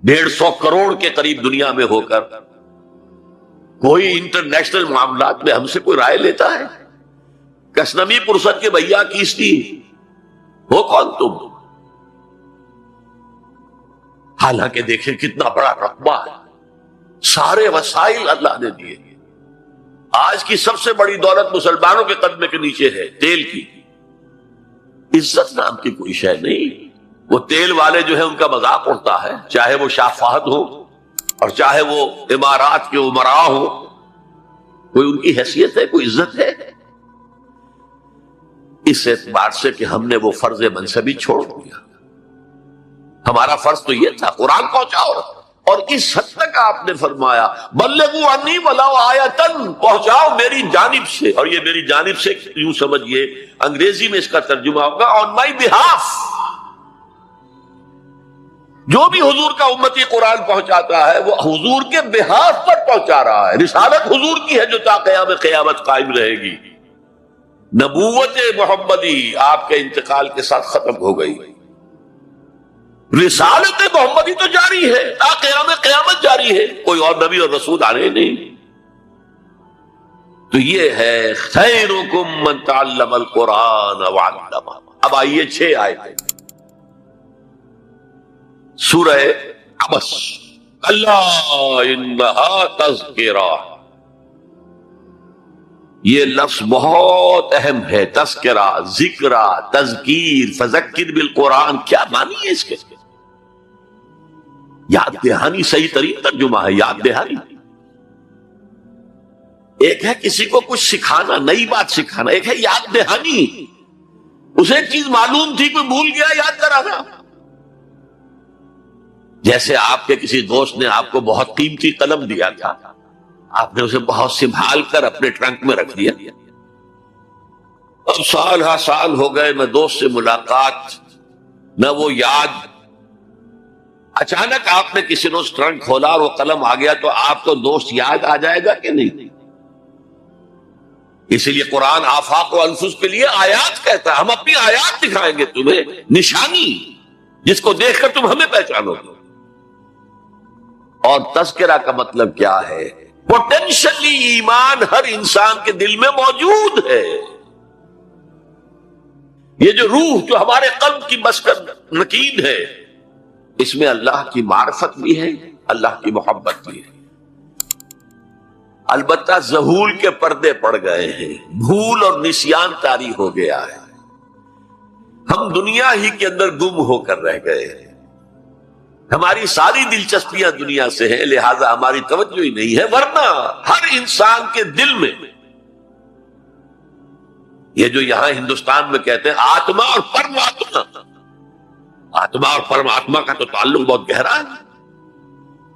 150 کروڑ کے قریب دنیا میں ہو کر کوئی انٹرنیشنل معاملات میں ہم سے کوئی رائے لیتا ہے؟ کسنمی پرسد کے بھیا کیستی ہو کون تم؟ حالانکہ دیکھیں کتنا بڑا رقبہ ہے، سارے وسائل اللہ نے دیے. آج کی سب سے بڑی دولت مسلمانوں کے قدمے کے نیچے ہے تیل کی. عزت نام کی کوئی شے نہیں. وہ تیل والے جو ہے ان کا مذاق اڑتا ہے، چاہے وہ شاہ فہد ہو اور چاہے وہ امارات کے امراء ہو. کوئی ان کی حیثیت ہے؟ کوئی عزت ہے؟ اس اعتبار سے کہ ہم نے وہ فرض منصبی چھوڑ دیا. ہمارا فرض تو یہ تھا قرآن پہنچاؤ، اور اس حد تک آپ نے فرمایا بلغوا عنی ولو آیۃ، پہنچاؤ میری جانب سے. اور یہ میری جانب سے یوں سمجھیے انگریزی میں اس کا ترجمہ ہوگا آن مائی بہاف. جو بھی حضور کا امتی قرآن پہنچاتا ہے وہ حضور کے بہاف پر پہنچا رہا ہے. رسالت حضور کی ہے جو تا قیام قیامت قائم رہے گی. نبوت محمدی آپ کے انتقال کے ساتھ ختم ہو گئی، رسالت محمدی تو جاری ہے، تا قیام قیامت جاری ہے، کوئی اور نبی اور رسول آنے نہیں. تو یہ ہے خیرکم من تعلم القرآن وعلمہ. اب آئیے 6 آیتیں سورہ عبس. اللہ انہا تذکرہ، یہ لفظ بہت اہم ہے. تذکرہ، ذکرہ، تذکیر، فذکر بالقرآن، کیا معنی ہے اس کے؟ یاد دہانی صحیح ترین ترجمہ ہے، یاد دہانی. ایک ہے کسی کو کچھ سکھانا، نئی بات سکھانا، ایک ہے یاد دہانی. اسے ایک چیز معلوم تھی کوئی بھول گیا، یاد کرانا. جیسے آپ کے کسی دوست نے آپ کو بہت قیمتی قلم دیا تھا، آپ نے اسے بہت سنبھال کر اپنے ٹرنک میں رکھ دیا. اب سال ہا سال ہو گئے، نہ دوست سے ملاقات، نہ وہ یاد. اچانک آپ نے کسی روز ٹرنک کھولا اور وہ قلم آ گیا، تو آپ کو دوست یاد آ جائے گا کہ نہیں؟ اسی لیے قرآن آفاق و انفس کے لیے آیات کہتا ہے. ہم اپنی آیات دکھائیں گے تمہیں، نشانی جس کو دیکھ کر تم ہمیں پہچانو گے. اور تذکرہ کا مطلب کیا ہے؟ پوٹینشلی ایمان ہر انسان کے دل میں موجود ہے. یہ جو روح جو ہمارے قلب کی مسکن نکین ہے، اس میں اللہ کی معرفت بھی ہے، اللہ کی محبت بھی ہے. البتہ ذہول کے پردے پڑ گئے ہیں، بھول اور نسیان طاری ہو گیا ہے. ہم دنیا ہی کے اندر گم ہو کر رہ گئے ہیں. ہماری ساری دلچسپیاں دنیا سے ہیں، لہذا ہماری توجہ ہی نہیں ہے. ورنہ ہر انسان کے دل میں یہ جو یہاں ہندوستان میں کہتے ہیں آتما اور پرماتما، آتما اور پرماتما کا تو تعلق بہت گہرا ہے.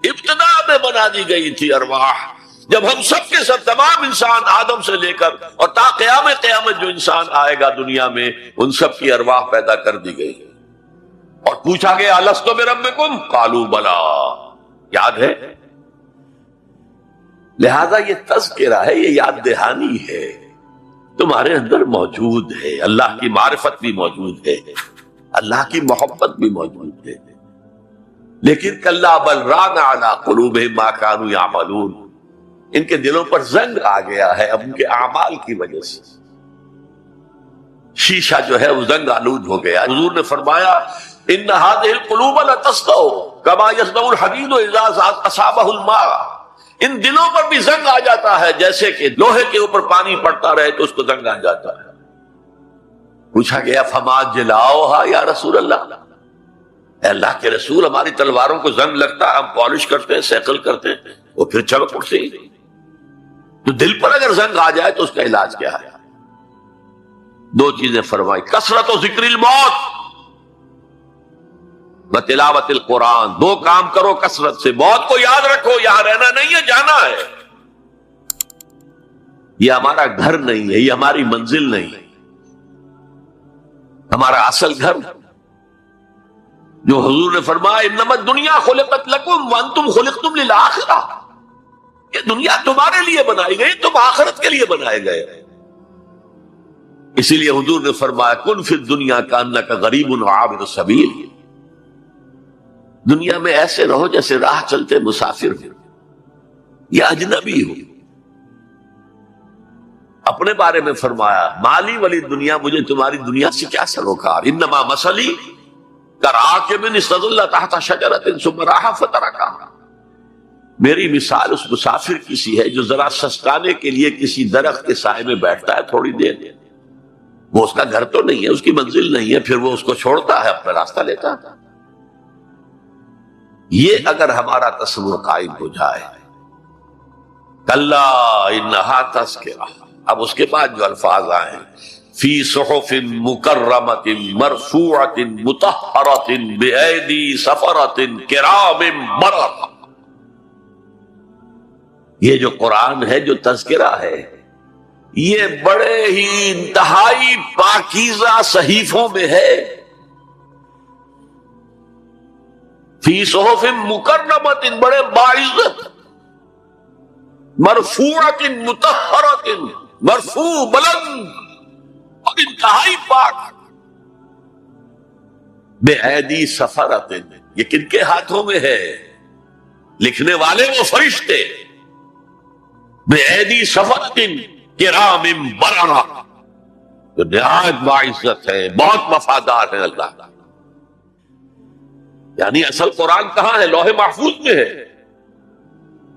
ابتدا میں بنا دی گئی تھی ارواح، جب ہم سب کے سب تمام انسان آدم سے لے کر اور تا قیام قیامت جو انسان آئے گا دنیا میں، ان سب کی ارواح پیدا کر دی گئی. اور پوچھا گیا الستو بربکم قالوا بلا، یاد ہے؟ لہذا یہ تذکرہ ہے، یہ یاد دہانی ہے، تمہارے اندر موجود ہے. اللہ کی معرفت بھی موجود ہے، اللہ کی محبت بھی موجود ہے. لیکن کلا بل ران علی قلوبہم ما کانوا یعملون، ان کے دلوں پر زنگ آ گیا ہے اب ان کے اعمال کی وجہ سے. شیشہ جو ہے وہ زنگ آلود ہو گیا. حضور نے فرمایا ان هذه القلوب لتصدع كما يصدع الحديد اذا اصابه الماء، ان دلوں پر بھی زنگ آ جاتا ہے جیسے کہ لوہے کے اوپر پانی پڑتا رہے تو اس کو زنگ آ جاتا ہے. پوچھا گیا فما جلاؤها یا رسول اللہ، اے اللہ کے رسول ہماری تلواروں کو زنگ لگتا ہے، ہم پالش کرتے ہیں، سیکل کرتے ہیں، وہ پھر چمک اٹھتے ہیں. تو دل پر اگر زنگ آ جائے تو اس کا علاج کیا ہے؟ 2 چیزیں فرمائی، کثرت و ذکر الموت بتلاوت القرآن. 2 کام کرو کثرت سے، موت کو یاد رکھو، یہاں رہنا نہیں ہے، جانا ہے. یہ ہمارا گھر نہیں ہے، یہ ہماری منزل نہیں ہے، ہمارا اصل گھر جو حضور نے فرمایا انما الدنیا خلقت لکم وانتم خلقتم للآخرہ، یہ دنیا تمہارے لیے بنائی گئی، تم آخرت کے لیے بنائے گئے. اسی لیے حضور نے فرمایا کن فی الدنیا کانک غریب عابر السبیل، دنیا میں ایسے رہو جیسے راہ چلتے مسافر ہو یا اجنبی ہو. اپنے بارے میں فرمایا مالی ولی دنیا، مجھے تمہاری دنیا سے کیا سروکار، انما مثلی کراکب استظل تحت شجرۃ ثم راح فترکها، میری مثال اس مسافر کی سی ہے جو ذرا سستانے کے لیے کسی درخت کے سائے میں بیٹھتا ہے تھوڑی دیر، وہ اس کا گھر تو نہیں ہے، اس کی منزل نہیں ہے، پھر وہ اس کو چھوڑتا ہے، اپنا راستہ لیتا ہے. یہ اگر ہمارا تصور قائم ہو جائے، کلا انہا تذکرہ. اب اس کے بعد جو الفاظ آئے فی صحف مکرمۃ مرفوعۃ مطہرۃ بأیدی سفرۃ کرام بررہ. یہ جو قرآن ہے، جو تذکرہ ہے، یہ بڑے ہی انتہائی پاکیزہ صحیفوں میں ہے. فی صحف مکرمۃ، بڑے باعزت، مرفوعۃ مطہرۃ، مرفوع بلند اور انتہائی پاک. بأیدی سفرۃ، یہ کن کے ہاتھوں میں ہے؟ لکھنے والے وہ فرشتے. بأیدی سفرۃ کرام بررہ، جو نہایت باعزت ہے، بہت وفادار ہے اللہ. یعنی اصل قرآن کہاں ہے؟ لوح محفوظ میں ہے.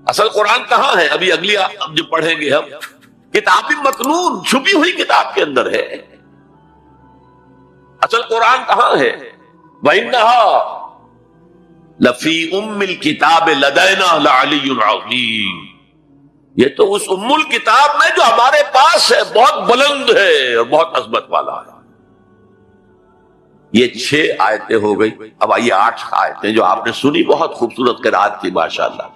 اصل قرآن کہاں ہے؟ ابھی اگلی اب جو پڑھیں گے ہم، کتاب مکنون، چھپی ہوئی کتاب کے اندر ہے. اصل قرآن کہاں ہے؟ وَإِنَّهَا لَفِي أُمِّ الْكِتَابِ لَدَيْنَا لَعَلِيٌّ عَظِيمٌ. یہ تو اس ام الکتاب میں جو ہمارے پاس ہے، بہت بلند ہے اور بہت عظمت والا ہے. یہ 6 آیتیں ہو گئی. اب آئیے 8 آیتیں جو آپ نے سنی، بہت خوبصورت قرات تھی ماشاءاللہ.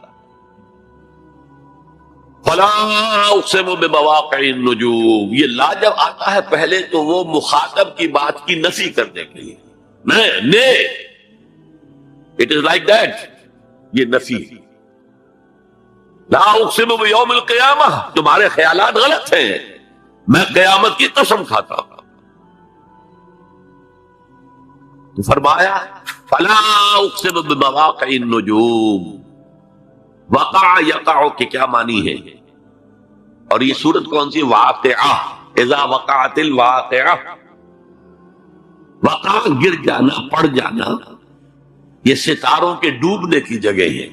فلا اقسم بمواقع النجوم، یہ لا جب آتا ہے پہلے تو وہ مخاطب کی بات کی نفی کرنے کے لیے، نہیں، اٹ از لائک دیٹ، یہ نفی. لا اقسم بیوم القیامہ، تمہارے خیالات غلط ہیں، میں قیامت کی قسم کھاتا ہوں. تو فرمایا فلا اقسم بمواقع النجوم. وقع یقع کے کیا معنی ہے؟ اور یہ سورت کون سی؟ واقعہ. اذا وقعت الواقعہ، وقع گر جانا، پڑ جانا. یہ ستاروں کے ڈوبنے کی جگہ ہے.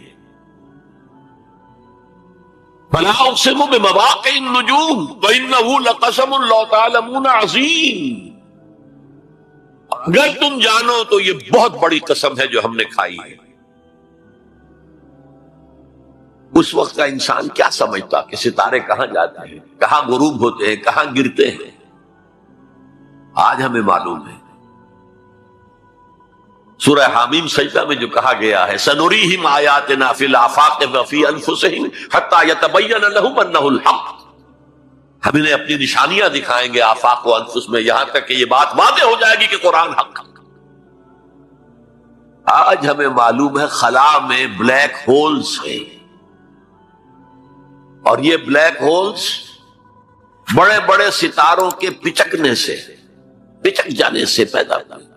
فلا اقسم بمواقع النجوم وانه لقسم لو تعلمون عظیم. اگر تم جانو تو یہ بہت بڑی قسم ہے جو ہم نے کھائی ہے. اس وقت کا انسان کیا سمجھتا کہ ستارے کہاں جاتے ہیں، کہاں غروب ہوتے ہیں، کہاں گرتے ہیں؟ آج ہمیں معلوم ہے. سورہ حامیم سجدہ میں جو کہا گیا ہے سنریہم آیاتنا فی الآفاق وفی انفسہم حتی یتبین لہم انہ الحق، ہم انہیں اپنی نشانیاں دکھائیں گے آفاق و انفس میں، یہاں تک کہ یہ بات واضح ہو جائے گی کہ قرآن حق. آج ہمیں معلوم ہے خلا میں بلیک ہولز ہیں، اور یہ بلیک ہولز بڑے بڑے ستاروں کے پچکنے سے، پچک جانے سے پیدا ہوتے ہیں.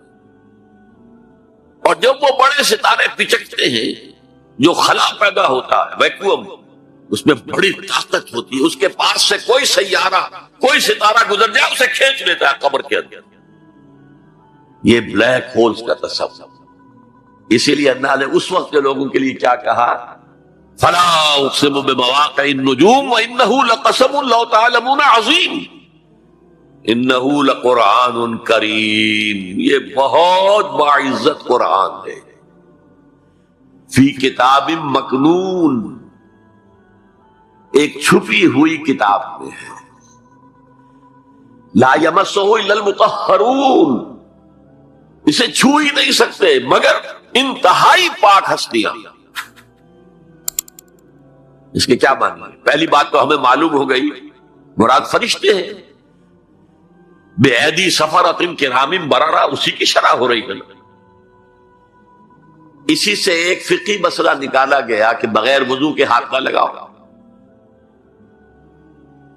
اور جب وہ بڑے ستارے پچکتے ہیں، جو خلا پیدا ہوتا ہے، ویکیوم، اس میں بڑی طاقت ہوتی ہے. اس کے پاس سے کوئی سیارہ، کوئی ستارہ گزر جائے اسے کھینچ لیتا ہے قبر کے اندر. یہ بلیک ہولز کا تصور. اسی لیے اللہ نے اس وقت کے لوگوں کے لیے کیا کہا؟ فلا اقسم بمواقع النجوم وانہ لقسم لو تعلمون عظیم. انہ لقرآن کریم، یہ بہت باعزت قرآن ہے. فی کتاب مکنون، ایک چھپی ہوئی کتاب میں ہے. لا یمسہ الا المطہرون، اسے چھو ہی نہیں سکتے مگر انتہائی پاک ہستیاں. اس کے کیا معنی؟ پہلی بات تو ہمیں معلوم ہو گئی، مراد فرشتے ہیں. بے ایدی سفرۃ کرام بررہ، اسی کی شرح ہو رہی ہے. اسی سے ایک فقہی مسئلہ نکالا گیا کہ بغیر وضو کے ہاتھ نہ لگاؤ.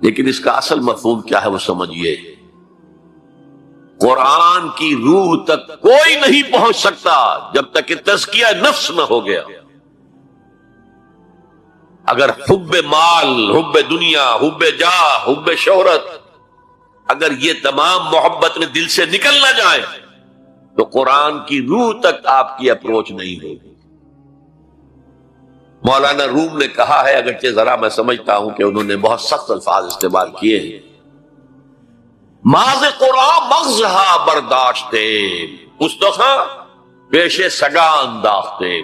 لیکن اس کا اصل مفہوم کیا ہے وہ سمجھیے. قرآن کی روح تک کوئی نہیں پہنچ سکتا جب تک کہ تزکیہ نفس نہ ہو گیا. اگر حب مال، حب دنیا، حب جاہ، حب شہرت، اگر یہ تمام محبت میں دل سے نکل نہ جائے تو قرآن کی روح تک آپ کی اپروچ نہیں ہوگی. مولانا روم نے کہا ہے، اگرچہ ذرا میں سمجھتا ہوں کہ انہوں نے بہت سخت الفاظ استعمال کیے ہیں، ماذ قرآن مغزہا برداشتے مستخا پیش سگا انداختے.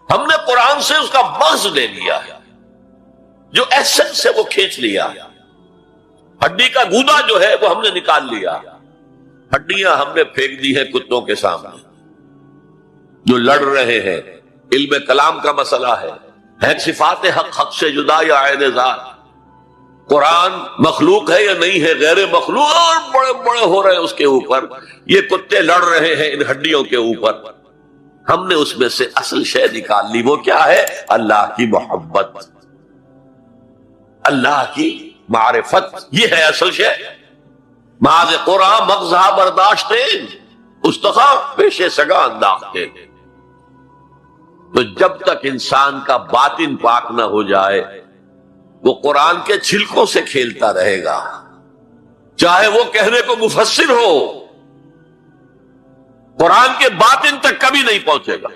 ہم نے قرآن سے اس کا مغز لے لیا ہے، جو ایسنس سے وہ کھینچ لیا. ہڈی کا گودا جو ہے وہ ہم نے نکال لیا، ہڈیاں ہم نے پھینک دی ہیں کتوں کے سامنے جو لڑ رہے ہیں۔ علم کلام کا مسئلہ ہے صفات حق حق سے جدا یا عین ذات، قرآن مخلوق ہے یا نہیں ہے، غیر مخلوق، اور بڑے بڑے ہو رہے ہیں اس کے اوپر، یہ کتے لڑ رہے ہیں ان ہڈیوں کے اوپر۔ ہم نے اس میں سے اصل شے نکال لی، وہ کیا ہے؟ اللہ کی محبت، اللہ کی معرفت، یہ ہے اصل شے۔ ماذ قرآن مغزہ برداشتے استخا پیشے سگا انداختے۔ تو جب تک انسان کا باطن پاک نہ ہو جائے وہ قرآن کے چھلکوں سے کھیلتا رہے گا، چاہے وہ کہنے کو مفسر ہو، قرآن کے باطن تک کبھی نہیں پہنچے گا۔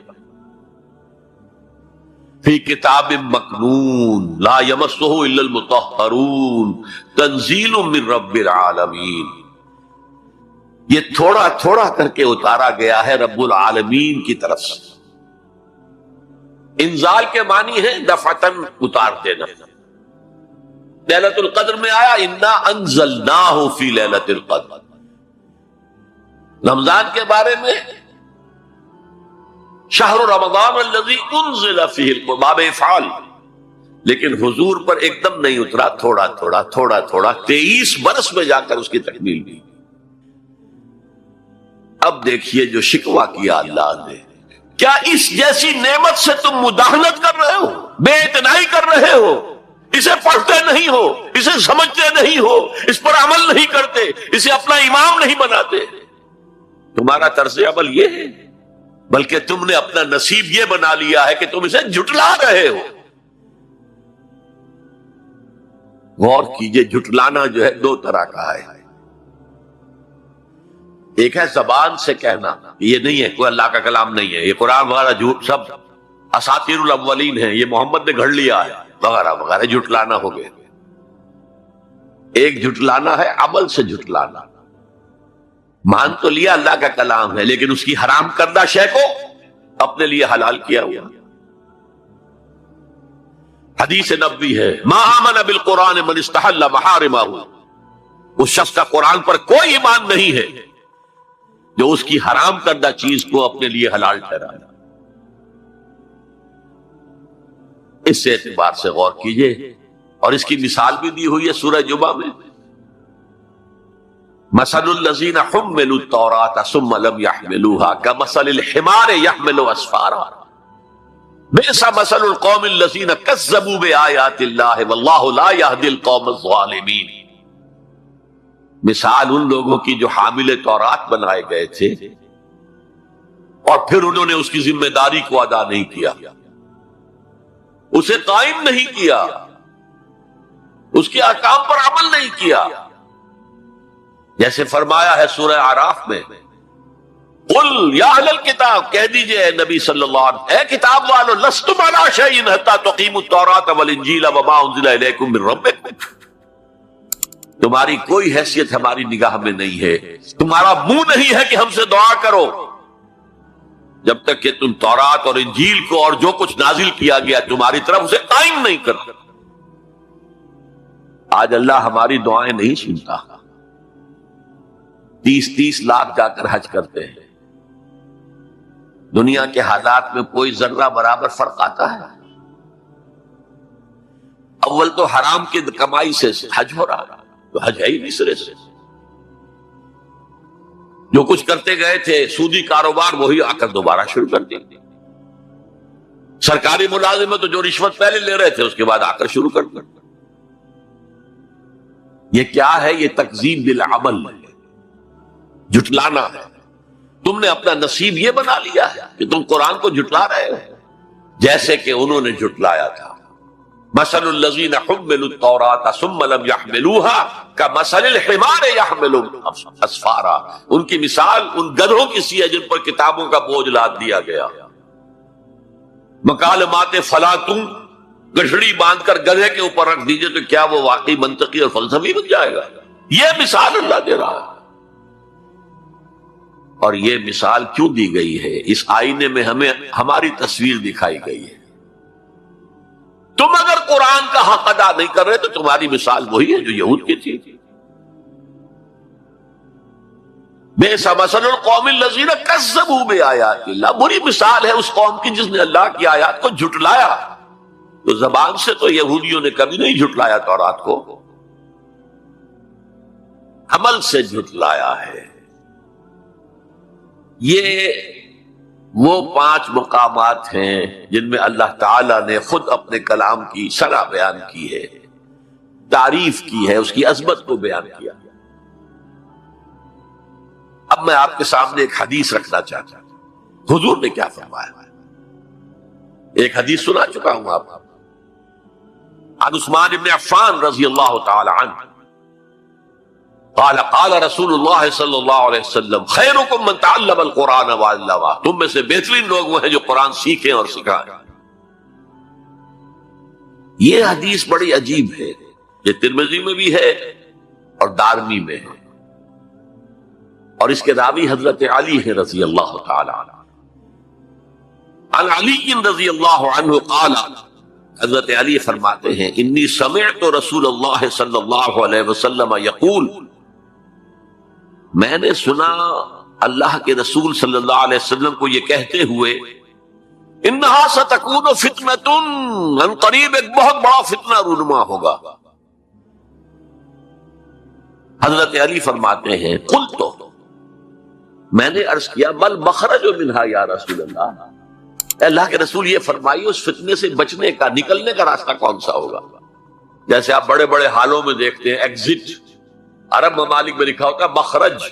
فی کتاب مکنون لا یمسہ الا المطہرون تنزیل من رب العالمین، یہ تھوڑا تھوڑا کر کے اتارا گیا ہے رب العالمین کی طرف سے۔ انزال کے معنی ہے دفعتاً اتار دینا۔ لیلۃ القدر میں آیا انا انزلناہ فی لیلۃ القدر، رمضان کے بارے میں شہر رمضان الذی انزل فیہ القرآن، باب افعال، لیکن حضور پر ایک دم نہیں اترا، تھوڑا تھوڑا تھوڑا تھوڑا 23 برس میں جا کر اس کی تکمیل ہوئی۔ اب دیکھیے جو شکوہ کیا اللہ نے، کیا اس جیسی نعمت سے تم مداہنت کر رہے ہو، بے اعتنائی کر رہے ہو، اسے پڑھتے نہیں ہو، اسے سمجھتے نہیں ہو، اس پر عمل نہیں کرتے، اسے اپنا امام نہیں بناتے؟ تمہارا طرز عمل یہ ہے، بلکہ تم نے اپنا نصیب یہ بنا لیا ہے کہ تم اسے جھٹلا رہے ہو۔ غور کیجئے، جھٹلانا جو ہے دو طرح کا ہے، ایک ہے زبان سے کہنا یہ نہیں ہے، کوئی اللہ کا کلام نہیں ہے، یہ قرآن وغیرہ جھوٹ سب اساطیر الاولین ہیں، یہ محمد نے گھڑ لیا ہے وغیرہ وغیرہ، جھٹلانا ہو گیا۔ ایک جھٹلانا ہے عمل سے جھٹلانا، مان تو لیا اللہ کا کلام ہے لیکن اس کی حرام کردہ شے کو اپنے لیے حلال کیا ہوا۔ حدیث نبوی ہے ما آمن بالقرآن من استحل محارمہ، اس شخص کا قرآن پر کوئی ایمان نہیں ہے جو اس کی حرام کردہ چیز کو اپنے لیے حلال ٹھہرایا۔ اس اعتبار سے غور کیجئے، اور اس کی مثال بھی دی ہوئی ہے سورہ جمعہ میں، مثل الذین حملوا التوراۃ ثم لم يحملوها كمثل الحمار يحمل اسفارا بئس مثل القوم الذین کذبوا بآیات اللہ واللہ لا يهدی القوم الظالمین۔ مثال ان لوگوں کی جو حامل تورات بنائے گئے تھے اور پھر انہوں نے اس کی ذمہ داری کو ادا نہیں کیا، اسے قائم نہیں کیا، اس کے احکام پر عمل نہیں کیا۔ جیسے فرمایا ہے سورہ اعراف میں، قل یا اہل الکتاب، کہہ دیجئے اے نبی صلی اللہ علیہ وسلم، اے کتاب والو، لستم علی شیء حتی تقیموا التوراۃ والانجیل وما انزل الیکم من ربکم، تمہاری کوئی حیثیت ہماری نگاہ میں نہیں ہے، تمہارا منہ نہیں ہے کہ ہم سے دعا کرو جب تک کہ تم تورات اور انجیل کو اور جو کچھ نازل کیا گیا تمہاری طرف اسے قائم نہیں کرتے۔ آج اللہ ہماری دعائیں نہیں سنتا، 30 لاکھ جا کر حج کرتے ہیں، دنیا کے حالات میں کوئی ذرہ برابر فرق آتا ہے؟ اول تو حرام کی کمائی سے حج ہو رہا، تو حج ہے ہی نہیں سرے سے، جو کچھ کرتے گئے تھے سودی کاروبار وہی آ کر دوبارہ شروع کر دیں، سرکاری ملازمت تو جو رشوت پہلے لے رہے تھے اس کے بعد آ کر شروع کر دیں۔ یہ کیا ہے؟ یہ تکذیب بالعمل ہے، جھٹلانا ہے۔ تم نے اپنا نصیب یہ بنا لیا ہے کہ تم قرآن کو جھٹلا رہے ہو جیسے کہ انہوں نے جھٹلایا تھا۔ مثل الذین حملوا التوراۃ ثم لم يحملوها كمثل الحمار يحمل اسفارا، ان کی مثال ان گدھوں کی سی ہے جن پر کتابوں کا بوجھ لاد دیا گیا۔ مکالمات فلاں تم گٹھڑی باندھ کر گدھے کے اوپر رکھ دیجئے تو کیا وہ واقعی منطقی اور فلسفی بن جائے گا؟ یہ مثال اللہ دے رہا ہے۔ اور یہ مثال کیوں دی گئی ہے؟ اس آئینے میں ہمیں ہماری تصویر دکھائی گئی ہے۔ تم اگر قرآن کا حق ادا نہیں کر رہے تو تمہاری مثال وہی ہے جو یہود کی تھی، بئس مثل القوم الذین کذبوا بآیات اللہ، بری مثال ہے اس قوم کی جس نے اللہ کی آیات کو جھٹلایا۔ تو زبان سے تو یہودیوں نے کبھی نہیں جھٹلایا تورات کو، عمل سے جھٹلایا ہے۔ یہ وہ 5 مقامات ہیں جن میں اللہ تعالی نے خود اپنے کلام کی شرح بیان کی ہے، تعریف کی ہے، اس کی عظمت کو بیان کیا۔ اب میں آپ کے سامنے ایک حدیث رکھنا چاہتا ہوں، حضور نے کیا فرمایا۔ ایک حدیث سنا چکا ہوں آپ، عن عثمان بن عفان رضی اللہ تعالی عنہ قال قال رسول اللہ صلی اللہ علیہ وسلم خیرکم من تعلم القرآن وعلمہ، تم میں سے بہترین لوگ وہ ہیں جو قرآن سیکھیں اور سکھائیں۔ یہ حدیث بڑی عجیب ہے، یہ ترمذی میں بھی ہے اور دارمی میں ہے، اور اس کے راوی حضرت علی ہیں رضی اللہ تعالی عنہ۔ عن علی رضی اللہ عنہ قال، حضرت علی فرماتے ہیں انی سمعت رسول اللہ صلی اللہ علیہ وسلم یقول، میں نے سنا اللہ کے رسول صلی اللہ علیہ وسلم کو یہ کہتے ہوئے، انہا ستکون فتنۃ، ان قریب ایک بہت بڑا فتنہ رونما ہوگا۔ حضرت علی فرماتے ہیں قلت، میں نے عرض کیا مل مخرج منہا یا رسول اللہ، اللہ کے رسول یہ فرمائیے اس فتنے سے بچنے کا، نکلنے کا راستہ کون سا ہوگا؟ جیسے آپ بڑے بڑے حالوں میں دیکھتے ہیں ایگزٹ، عرب ممالک میں لکھا ہوتا ہے مخرج،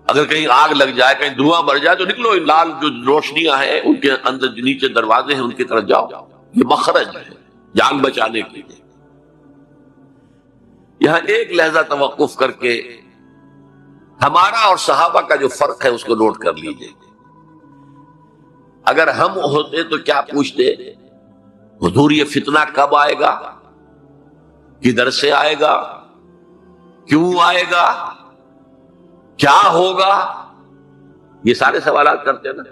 اگر کہیں آگ لگ جائے، کہیں دھواں بڑھ جائے تو نکلو، لال جو روشنیاں ہیں ان کے اندر جو نیچے دروازے ہیں ان کی طرف جاؤ، یہ مخرج ہے جان بچانے کے لیے۔ یہاں ایک لحظہ توقف کر کے ہمارا اور صحابہ کا جو فرق ہے اس کو نوٹ کر لیجئے۔ اگر ہم ہوتے تو کیا پوچھتے، حضور یہ فتنہ کب آئے گا، کدھر سے آئے گا، کیوں آئے گا، کیا ہوگا، یہ سارے سوالات کرتے ہیں نا،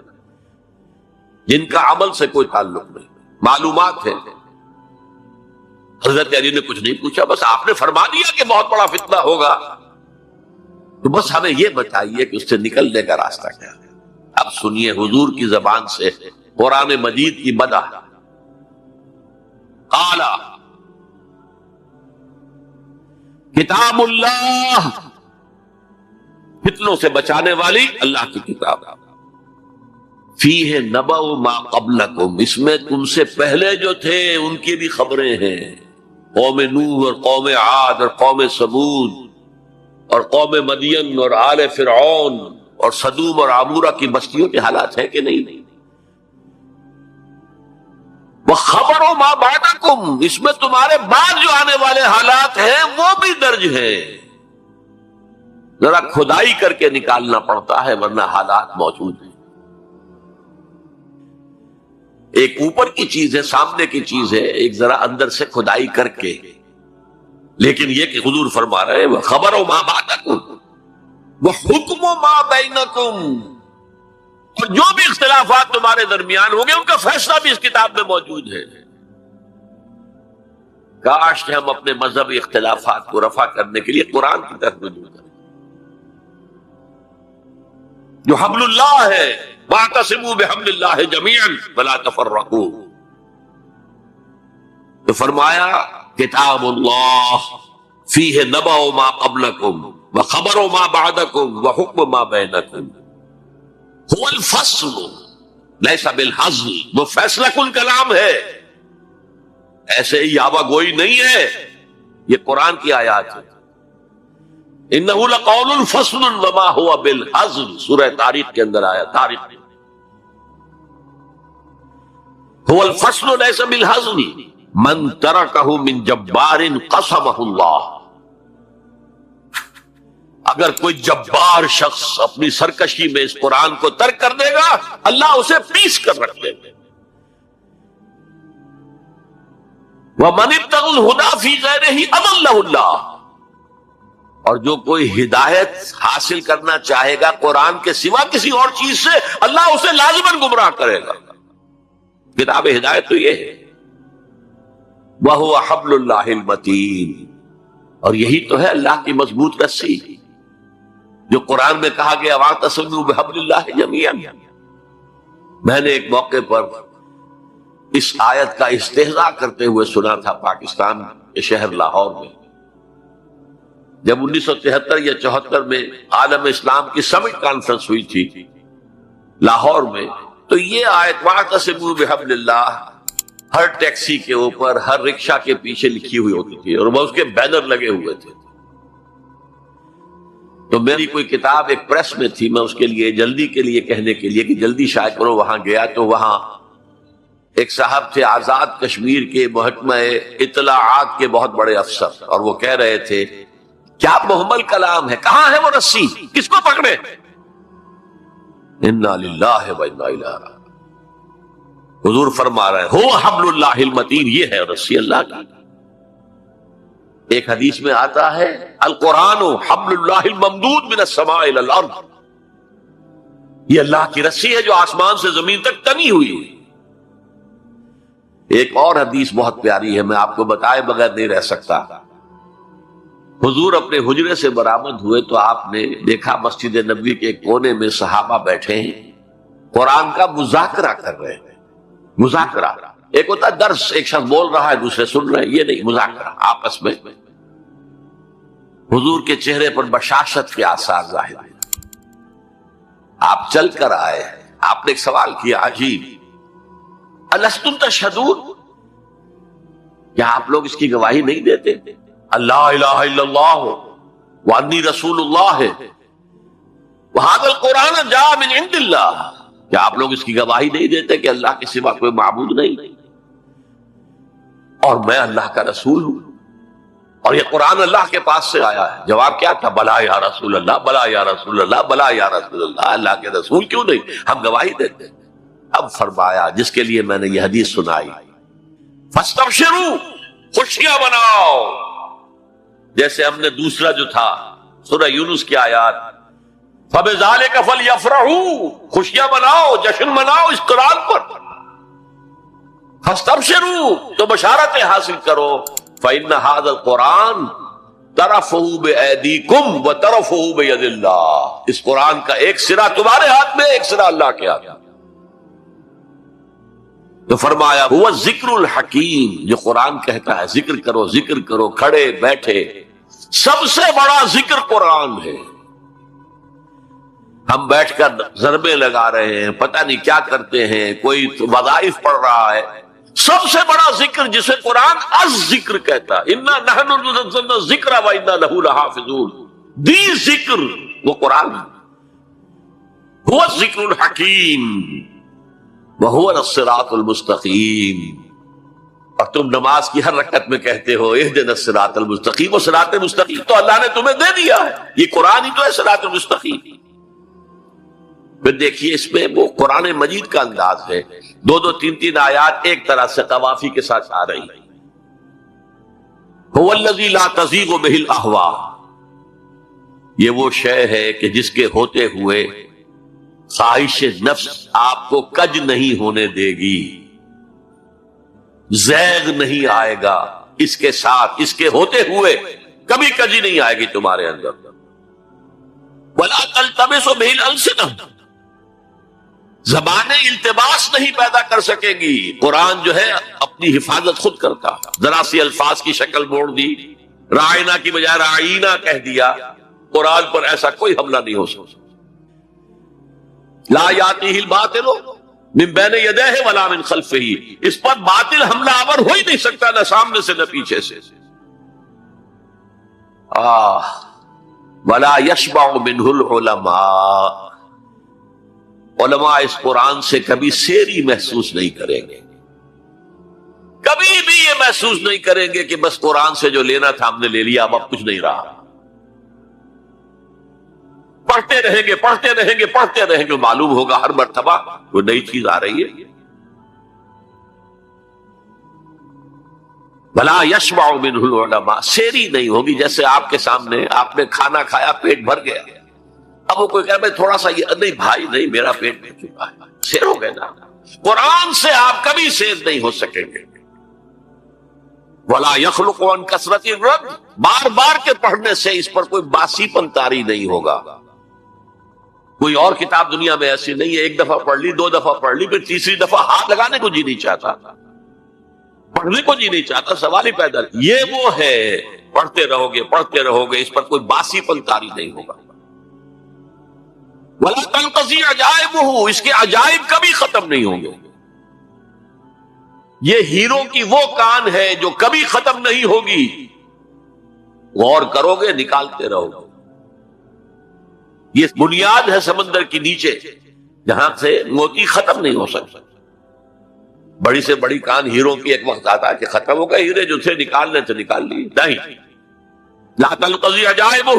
جن کا عمل سے کوئی تعلق نہیں، معلومات ہیں۔ حضرت علی نے کچھ نہیں پوچھا، بس آپ نے فرما دیا کہ بہت بڑا فتنہ ہوگا، تو بس ہمیں یہ بتائیے کہ اس سے نکلنے کا راستہ کیا ہے۔ اب سنیے حضور کی زبان سے قرآن مجید کی مدح۔ قال کتاب اللہ، فتنوں سے بچانے والی اللہ کی کتاب، فیہ نبأ ما قبلکم، اس میں تم سے پہلے جو تھے ان کی بھی خبریں ہیں، قوم نوح اور قوم عاد اور قوم ثمود اور قوم مدین اور آل فرعون اور سدوم اور عمورہ کی بستیوں کے حالات ہیں کہ نہیں؟ وَخَبَرُ مَا بَعْدَكُمْ، اس میں تمہارے بعد جو آنے والے حالات ہیں وہ بھی درج ہیں، ذرا کھدائی کر کے نکالنا پڑتا ہے ورنہ حالات موجود ہیں۔ ایک اوپر کی چیز ہے، سامنے کی چیز ہے، ایک ذرا اندر سے کھدائی کر کے، لیکن یہ کہ حضور فرما رہے ہیں خبر ما بعدکم وحکم ما بینکم، اور جو بھی اختلافات تمہارے درمیان ہوں گے ان کا فیصلہ بھی اس کتاب میں موجود ہے۔ کاش کہ ہم اپنے مذہبی اختلافات کو رفع کرنے کے لیے قرآن کی طرف رجوع کریں، جو حبل اللہ ہے، واعتصموا بحبل اللہ جميعا ولا تفرقوا، تو فرمایا کتاب اللہ فیہ نبأ ما قبلکم وخبر ما بعدکم وحکم ما بینکم، هو الفصل لیس بالحزل، وہ فیصلہ کن کلام ہے، ایسے ہی یاوہ گوئی نہیں ہے، یہ قرآن کی آیات ہے۔ انہ لقول فصل وما هو بالحزل، سورہ تاریخ کے اندر آیا، تاریخ هو الفصل لیس بالحزل من ترکہ من جبار قسمہ اللہ، اگر کوئی جبار شخص اپنی سرکشی میں اس قرآن کو ترک کر دے گا اللہ اسے پیس کر رکھ دے گا۔ وَمَنِ ابْتَغَى الْهُدَى فِي غَيْرِهِ أَضَلَّهُ اللَّهُ، اور جو کوئی ہدایت حاصل کرنا چاہے گا قرآن کے سوا کسی اور چیز سے، اللہ اسے لازماً گمراہ کرے گا۔ کتاب ہدایت تو یہ ہے، وَهُوَ حَبْلُ اللَّهِ الْمَتِينُ، اور یہی تو ہے اللہ کی مضبوط رسی۔ جو قرآن میں کہا گیا واعتصموا بحبل اللہ جمیعا. میں نے ایک موقع پر اس آیت کا استہزاء کرتے ہوئے سنا تھا پاکستان کے شہر لاہور میں، جب 1973 یا 74 میں عالم اسلام کی سمٹ کانفرنس ہوئی تھی لاہور میں، تو یہ آیت واعتصموا بحبل اللہ ہر ٹیکسی کے اوپر، ہر رکشہ کے پیچھے لکھی ہوئی ہوتی تھی، اور وہ اس کے بینر لگے ہوئے تھے. تو میری کوئی کتاب ایک پریس میں تھی، میں اس کے لیے جلدی کے لیے کہنے کے لیے کہ جلدی شائع کرو وہاں گیا، تو وہاں ایک صاحب تھے آزاد کشمیر کے محکمہ اطلاعات کے بہت بڑے افسر، اور وہ کہہ رہے تھے کیا محمل کلام ہے، کہاں ہے وہ رسی، کس کو پکڑے؟ انا للہ و انا الیہ راجعون. حضور فرما رہے ہیں ہو حبل اللہ المتین، یہ ہے رسی اللہ کی. ایک حدیث میں آتا ہے القرآن حبل اللہ الممدود من السماء الى الارض، یہ اللہ کی رسی ہے جو آسمان سے زمین تک تنی ہوئی ہے. ایک اور حدیث بہت پیاری ہے، میں آپ کو بتائے بغیر نہیں رہ سکتا. حضور اپنے حجرے سے برآمد ہوئے تو آپ نے دیکھا مسجد نبوی کے کونے میں صحابہ بیٹھے ہیں، قرآن کا مذاکرہ کر رہے ہیں. مذاکرہ ایک ہوتا ہے درس، ایک شخص بول رہا ہے دوسرے سن رہے ہیں، یہ نہیں، مذاکرہ آپس میں. حضور کے چہرے پر بشاشت کے آثار ظاہر ہیں. آپ چل کر آئے، آپ نے ایک سوال کیا عجیب، الستم تشہدون، کیا آپ لوگ اس کی گواہی نہیں دیتے اللہ الہ الا اللہ وانی رسول اللہ وہذا القرآن جاء من عند اللہ، کیا آپ لوگ اس کی گواہی نہیں دیتے کہ اللہ کے سوا کوئی معبود نہیں اور میں اللہ کا رسول ہوں اور یہ قرآن اللہ کے پاس سے آیا ہے؟ جواب کیا تھا؟ بلا یا رسول اللہ، بلا یا رسول اللہ، بلا یا رسول اللہ. اللہ کے رسول کیوں نہیں، ہم گواہی دیتے. اب فرمایا جس کے لیے میں نے یہ حدیث سنائی، فاستبشروا، خوشیاں مناؤ. جیسے ہم نے دوسرا جو تھا سورہ یونس کی آیات فَبِذَلِكَ فَلْيَفْرَحُوا، خوشیاں مناؤ، جشن مناؤ اس قرآن پر. فَاسْتَبْشِرُوا، تو بشارتیں حاصل کرو. فَإِنَّ هَذَا الْقُرْآنَ طَرَفُهُ بِأَيْدِيكُمْ وَطَرَفُهُ بِيَدِ اللَّهِ، اس قرآن کا ایک سرا تمہارے ہاتھ میں، ایک سرا اللہ کے ہاتھ میں. تو فرمایا هُوَ الذِّكْرُ الْحَكِيمُ، جو قرآن کہتا ہے ذکر کرو، ذکر کرو، کھڑے بیٹھے، سب سے بڑا ذکر قرآن ہے. ہم بیٹھ کر ضربے لگا رہے ہیں، پتہ نہیں کیا کرتے ہیں، کوئی وظائف پڑھ رہا ہے. سب سے بڑا ذکر جسے قرآن الذکر کہتا ہے، انا نحن نزلنا الذکر و انا لہ لحافظون، دی ذکر وہ قرآن هو الذکر الحکیم وهو الصراط المستقیم. اور تم نماز کی ہر رکعت میں کہتے ہو اہدنا الصراط المستقیم، وہ صراط مستقیم تو اللہ نے تمہیں دے دیا ہے، یہ قرآن ہی تو ہے صراط المستقیم. پھر دیکھیے اس میں وہ قرآن مجید کا انداز ہے، دو دو تین تین آیات ایک طرح سے قوافی کے ساتھ آ رہی ہیں. هو الذی لا تزیغ بہ الاہواء، یہ وہ شے ہے کہ جس کے ہوتے ہوئے خواہش نفس آپ کو کج نہیں ہونے دے گی، زیغ نہیں آئے گا اس کے ساتھ، اس کے ہوتے ہوئے کبھی کجی نہیں آئے گی تمہارے اندر. ولا تلتبس بہ الالسنۃ، زبانیں التباس نہیں پیدا کر سکے گی. قرآن جو ہے اپنی حفاظت خود کرتا، ذرا سی الفاظ کی شکل موڑ دی، رائنا کی بجائے رائینا کہہ دیا، قرآن پر ایسا کوئی حملہ نہیں ہو سکتا. لا یاتیہ الباطل من بین یدیہ ولا من خلفہ، اس پر باطل حملہ آور ہو ہی نہیں سکتا، نہ سامنے سے نہ پیچھے سے. ولا یشبع منہ العلماء، علماء اس قرآن سے کبھی سیری محسوس نہیں کریں گے، کبھی بھی یہ محسوس نہیں کریں گے کہ بس قرآن سے جو لینا تھا ہم نے لے لیا، اب کچھ نہیں رہا. پڑھتے رہیں گے، پڑھتے رہیں گے، پڑھتے رہیں گے، معلوم ہوگا ہر مرتبہ کوئی نئی چیز آ رہی ہے. بھلا یشبع منہ العلماء، سیری نہیں ہوگی. جیسے آپ کے سامنے آپ نے کھانا کھایا، پیٹ بھر گیا، اب وہ کوئی کہے بھائی تھوڑا سا یہ، نہیں بھائی نہیں، میرا پیٹ بھر چکا ہے، سیر ہو گئے نا. قرآن سے آپ کبھی سیر نہیں ہو سکیں گے. ولا یخلق عن کثرت الرد، بار بار کے پڑھنے سے اس پر کوئی باسی پن طاری نہیں ہوگا. کوئی اور کتاب دنیا میں ایسی نہیں ہے، ایک دفعہ پڑھ لی، 2 دفعہ پڑھ لی، پھر تیسری دفعہ ہاتھ لگانے کو جی نہیں چاہتا، پڑھنے کو جی نہیں چاہتا، سوال ہی پیدا نہیں۔ یہ وہ ہے، پڑھتے رہو گے، اس پر کوئی باسی پن طاری نہیں ہوگا۔ وَلَا تَنْقَضِي عَجَائِبُهُ، اس کے عجائب کبھی ختم نہیں ہوں گے۔ یہ ہیروں کی وہ کان ہے جو کبھی ختم نہیں ہوگی، غور کرو گے نکالتے رہو گے۔ یہ بنیاد ہے سمندر کی نیچے جہاں سے موتی ختم نہیں ہو سکتا۔ بڑی سے بڑی کان ہیروں کی ایک وقت آتا ہے کہ ختم ہو گئے، ہیرے جو تھے نکالنے تھے نکال لیے، نہیں۔ لا تنقضی عجائبہ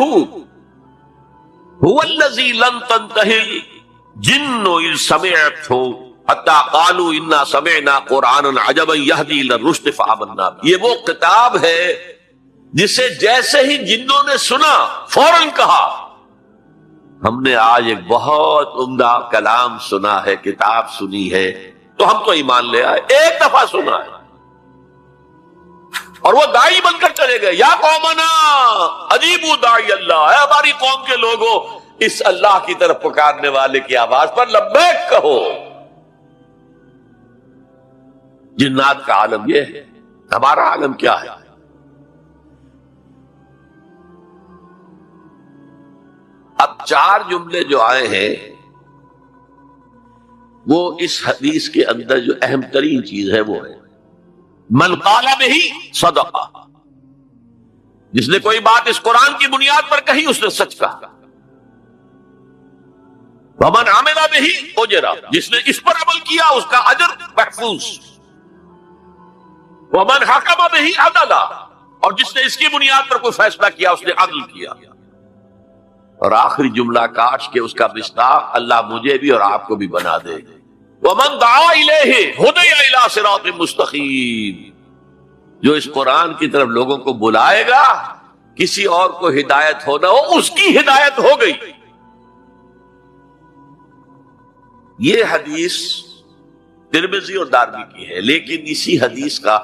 هو الذی لن تنتہی الجن اذ سمعتہ حتی قالوا انا سمعنا قرآنا عجبا یہدی الی الرشد فآمنا بہ۔ یہ وہ کتاب ہے جسے جیسے ہی جنوں نے سنا فوراً کہا ہم نے آج ایک بہت عمدہ کلام سنا ہے، کتاب سنی ہے، تو ہم تو ایمان لے آئے۔ ایک دفعہ سنا ہے اور وہ داعی بن کر چلے گئے۔ یا قومنا اجیبوا داعی اللہ، اے ہماری قوم کے لوگوں اس اللہ کی طرف پکارنے والے کی آواز پر لبیک کہو۔ جنات کا عالم یہ ہے، ہمارا عالم کیا ہے؟ اب 4 جملے جو آئے ہیں وہ اس حدیث کے اندر جو اہم ترین چیز ہے وہ ہے من قال بہ صدق، جس نے کوئی بات اس قرآن کی بنیاد پر کہی اس نے سچ کہا۔ ومن عمل بہ اجر، جس نے اس پر عمل کیا اس کا اجر محفوظ۔ ومن حکم بہ عدل، اور جس نے اس کی بنیاد پر کوئی فیصلہ کیا اس نے عدل کیا۔ اور آخری جملہ کاش کہ اس کا مصداق اللہ مجھے بھی اور آپ کو بھی بنا دے۔ وَمَن دَعَا إِلَيْهِ هُدِيَ إِلَىٰ صِرَاطٍ مُسْتَقِيمٍ، جو اس قرآن کی طرف لوگوں کو بلائے گا، کسی اور کو ہدایت ہو نہ ہو، اس کی ہدایت ہو گئی۔ یہ حدیث ترمذی اور دارمی کی ہے، لیکن اسی حدیث کا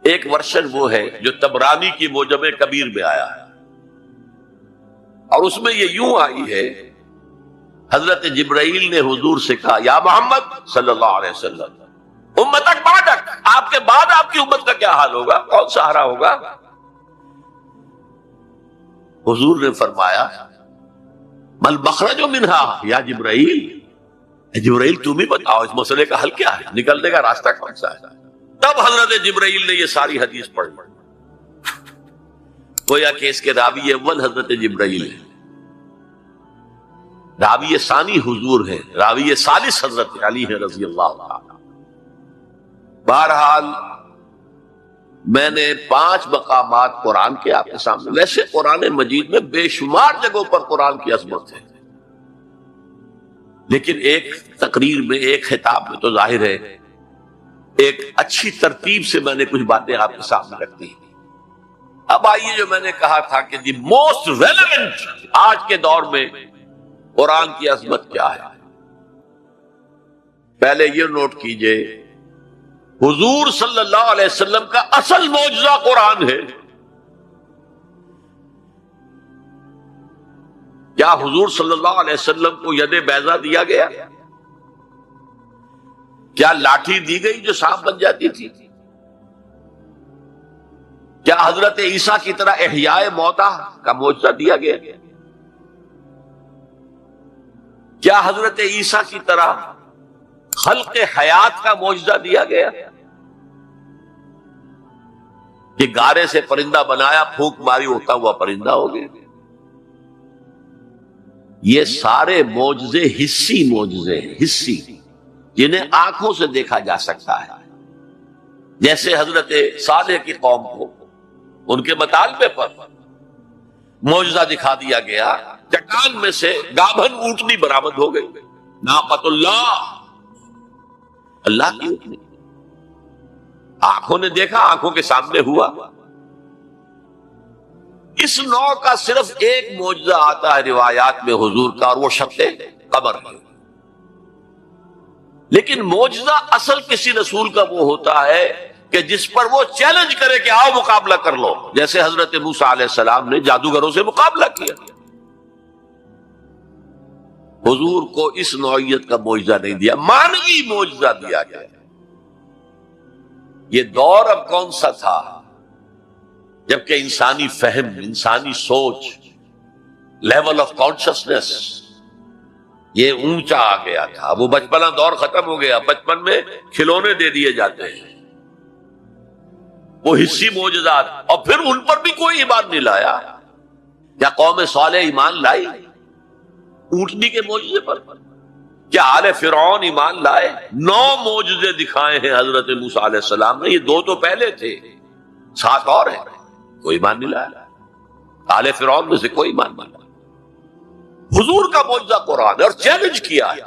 ایک ورشن وہ ہے جو طبرانی کی معجم کبیر میں آیا ہے، اور اس میں یہ یوں آئی ہے، حضرت جبرائیل نے حضور سے کہا یا محمد صلی اللہ علیہ وسلم امتک بعدک، آپ کے بعد آپ کی امت کا کیا حال ہوگا، کون سہارا ہوگا؟ حضور نے فرمایا مل مخرج منہا یا جبرائیل، جبرائیل تم ہی بتاؤ اس مسئلے کا حل کیا ہے، نکلنے کا راستہ کون سا ہے؟ تب حضرت جبرائیل نے یہ ساری حدیث پڑھی، گویا کہ اس کے راوی اول حضرت جبرائیل ہے، راوی ثانی حضور ہے، راوی ثالث حضرت علی ہے رضی اللہ عنہ۔ بہرحال میں نے 5 مقامات قرآن کے آپ کے سامنے، ویسے قرآن مجید میں بے شمار جگہوں پر قرآن کی عظمت ہے، لیکن ایک تقریر میں، ایک خطاب میں تو ظاہر ہے ایک اچھی ترتیب سے میں نے کچھ باتیں آپ کے سامنے رکھ دی۔ اب آئیے جو میں نے کہا تھا کہ دی موسٹ ریلیونٹ آج کے دور میں قرآن کی عظمت کیا ہے، پہلے یہ نوٹ کیجئے حضور صلی اللہ علیہ وسلم کا اصل معجزہ قرآن ہے۔ کیا حضور صلی اللہ علیہ وسلم کو ید بیضا دیا گیا؟ کیا لاٹھی دی گئی جو سانپ بن جاتی تھی؟ کیا حضرت عیسیٰ کی طرح احیاء موتا کا معجزہ دیا گیا؟ کیا حضرت عیسیٰ کی طرح خلق حیات کا معجزہ دیا گیا کہ گارے سے پرندہ بنایا، پھونک ماری اڑتا ہوا پرندہ ہو گیا؟ یہ سارے معجزے حسی معجزے ہیں، حسی، جنہیں آنکھوں سے دیکھا جا سکتا ہے۔ جیسے حضرت صالح کی قوم کو ان کے مطالبے پر معجزہ دکھا دیا گیا، چٹان میں سے گابھن اونٹنی برآمد ہو گئی، ناقۃ اللہ کی اونٹنی، آنکھوں نے دیکھا، آنکھوں کے سامنے ہوا۔ اس نوع کا صرف ایک معجزہ آتا ہے روایات میں حضور کا، اور وہ شق قمر ہے۔ لیکن معجزہ اصل کسی رسول کا وہ ہوتا ہے کہ جس پر وہ چیلنج کرے کہ آؤ مقابلہ کر لو، جیسے حضرت موسیٰ علیہ السلام نے جادوگروں سے مقابلہ کیا۔ حضور کو اس نوعیت کا معجزہ نہیں دیا، مانوی معجزہ دیا گیا۔ یہ دور اب کون سا تھا جبکہ انسانی فہم، انسانی سوچ، لیول آف کانشسنس یہ اونچا آ گیا تھا۔ وہ بچپنا دور ختم ہو گیا، بچپن میں کھلونے دے دیے جاتے ہیں، وہ حصی معجزات، اور پھر ان پر بھی کوئی ایمان نہیں لایا۔ کیا قوم صالح ایمان لائی اونٹنی کے معجزے پر؟ کیا آل فرعون ایمان لائے؟ 9 معجزے دکھائے ہیں حضرت موسیٰ علیہ السلام نے، یہ 2 تو پہلے تھے، 7 اور ہیں، کوئی ایمان نہیں لایا۔ آل فرعون میں سے کوئی ایمان نہیں لایا۔ حضور کا معجزہ قرآن ہے، اور چیلنج کیا ہے،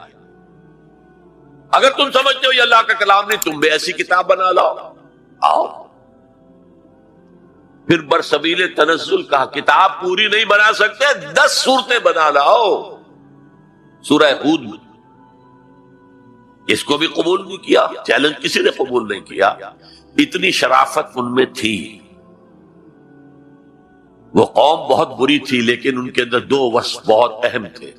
اگر تم سمجھتے ہو یہ اللہ کا کلام نہیں، تم بھی ایسی کتاب بنا لاؤ، آؤ۔ پھر برسبیل تنزل کہا کتاب پوری نہیں بنا سکتے، 10 سورتیں بنا لاؤ۔ سورہ ہود میں اس کو بھی قبول نہیں کیا، چیلنج کسی نے قبول نہیں کیا۔ اتنی شرافت ان میں تھی، وہ قوم بہت بری تھی، لیکن ان کے اندر 2 وصف بہت اہم تھے۔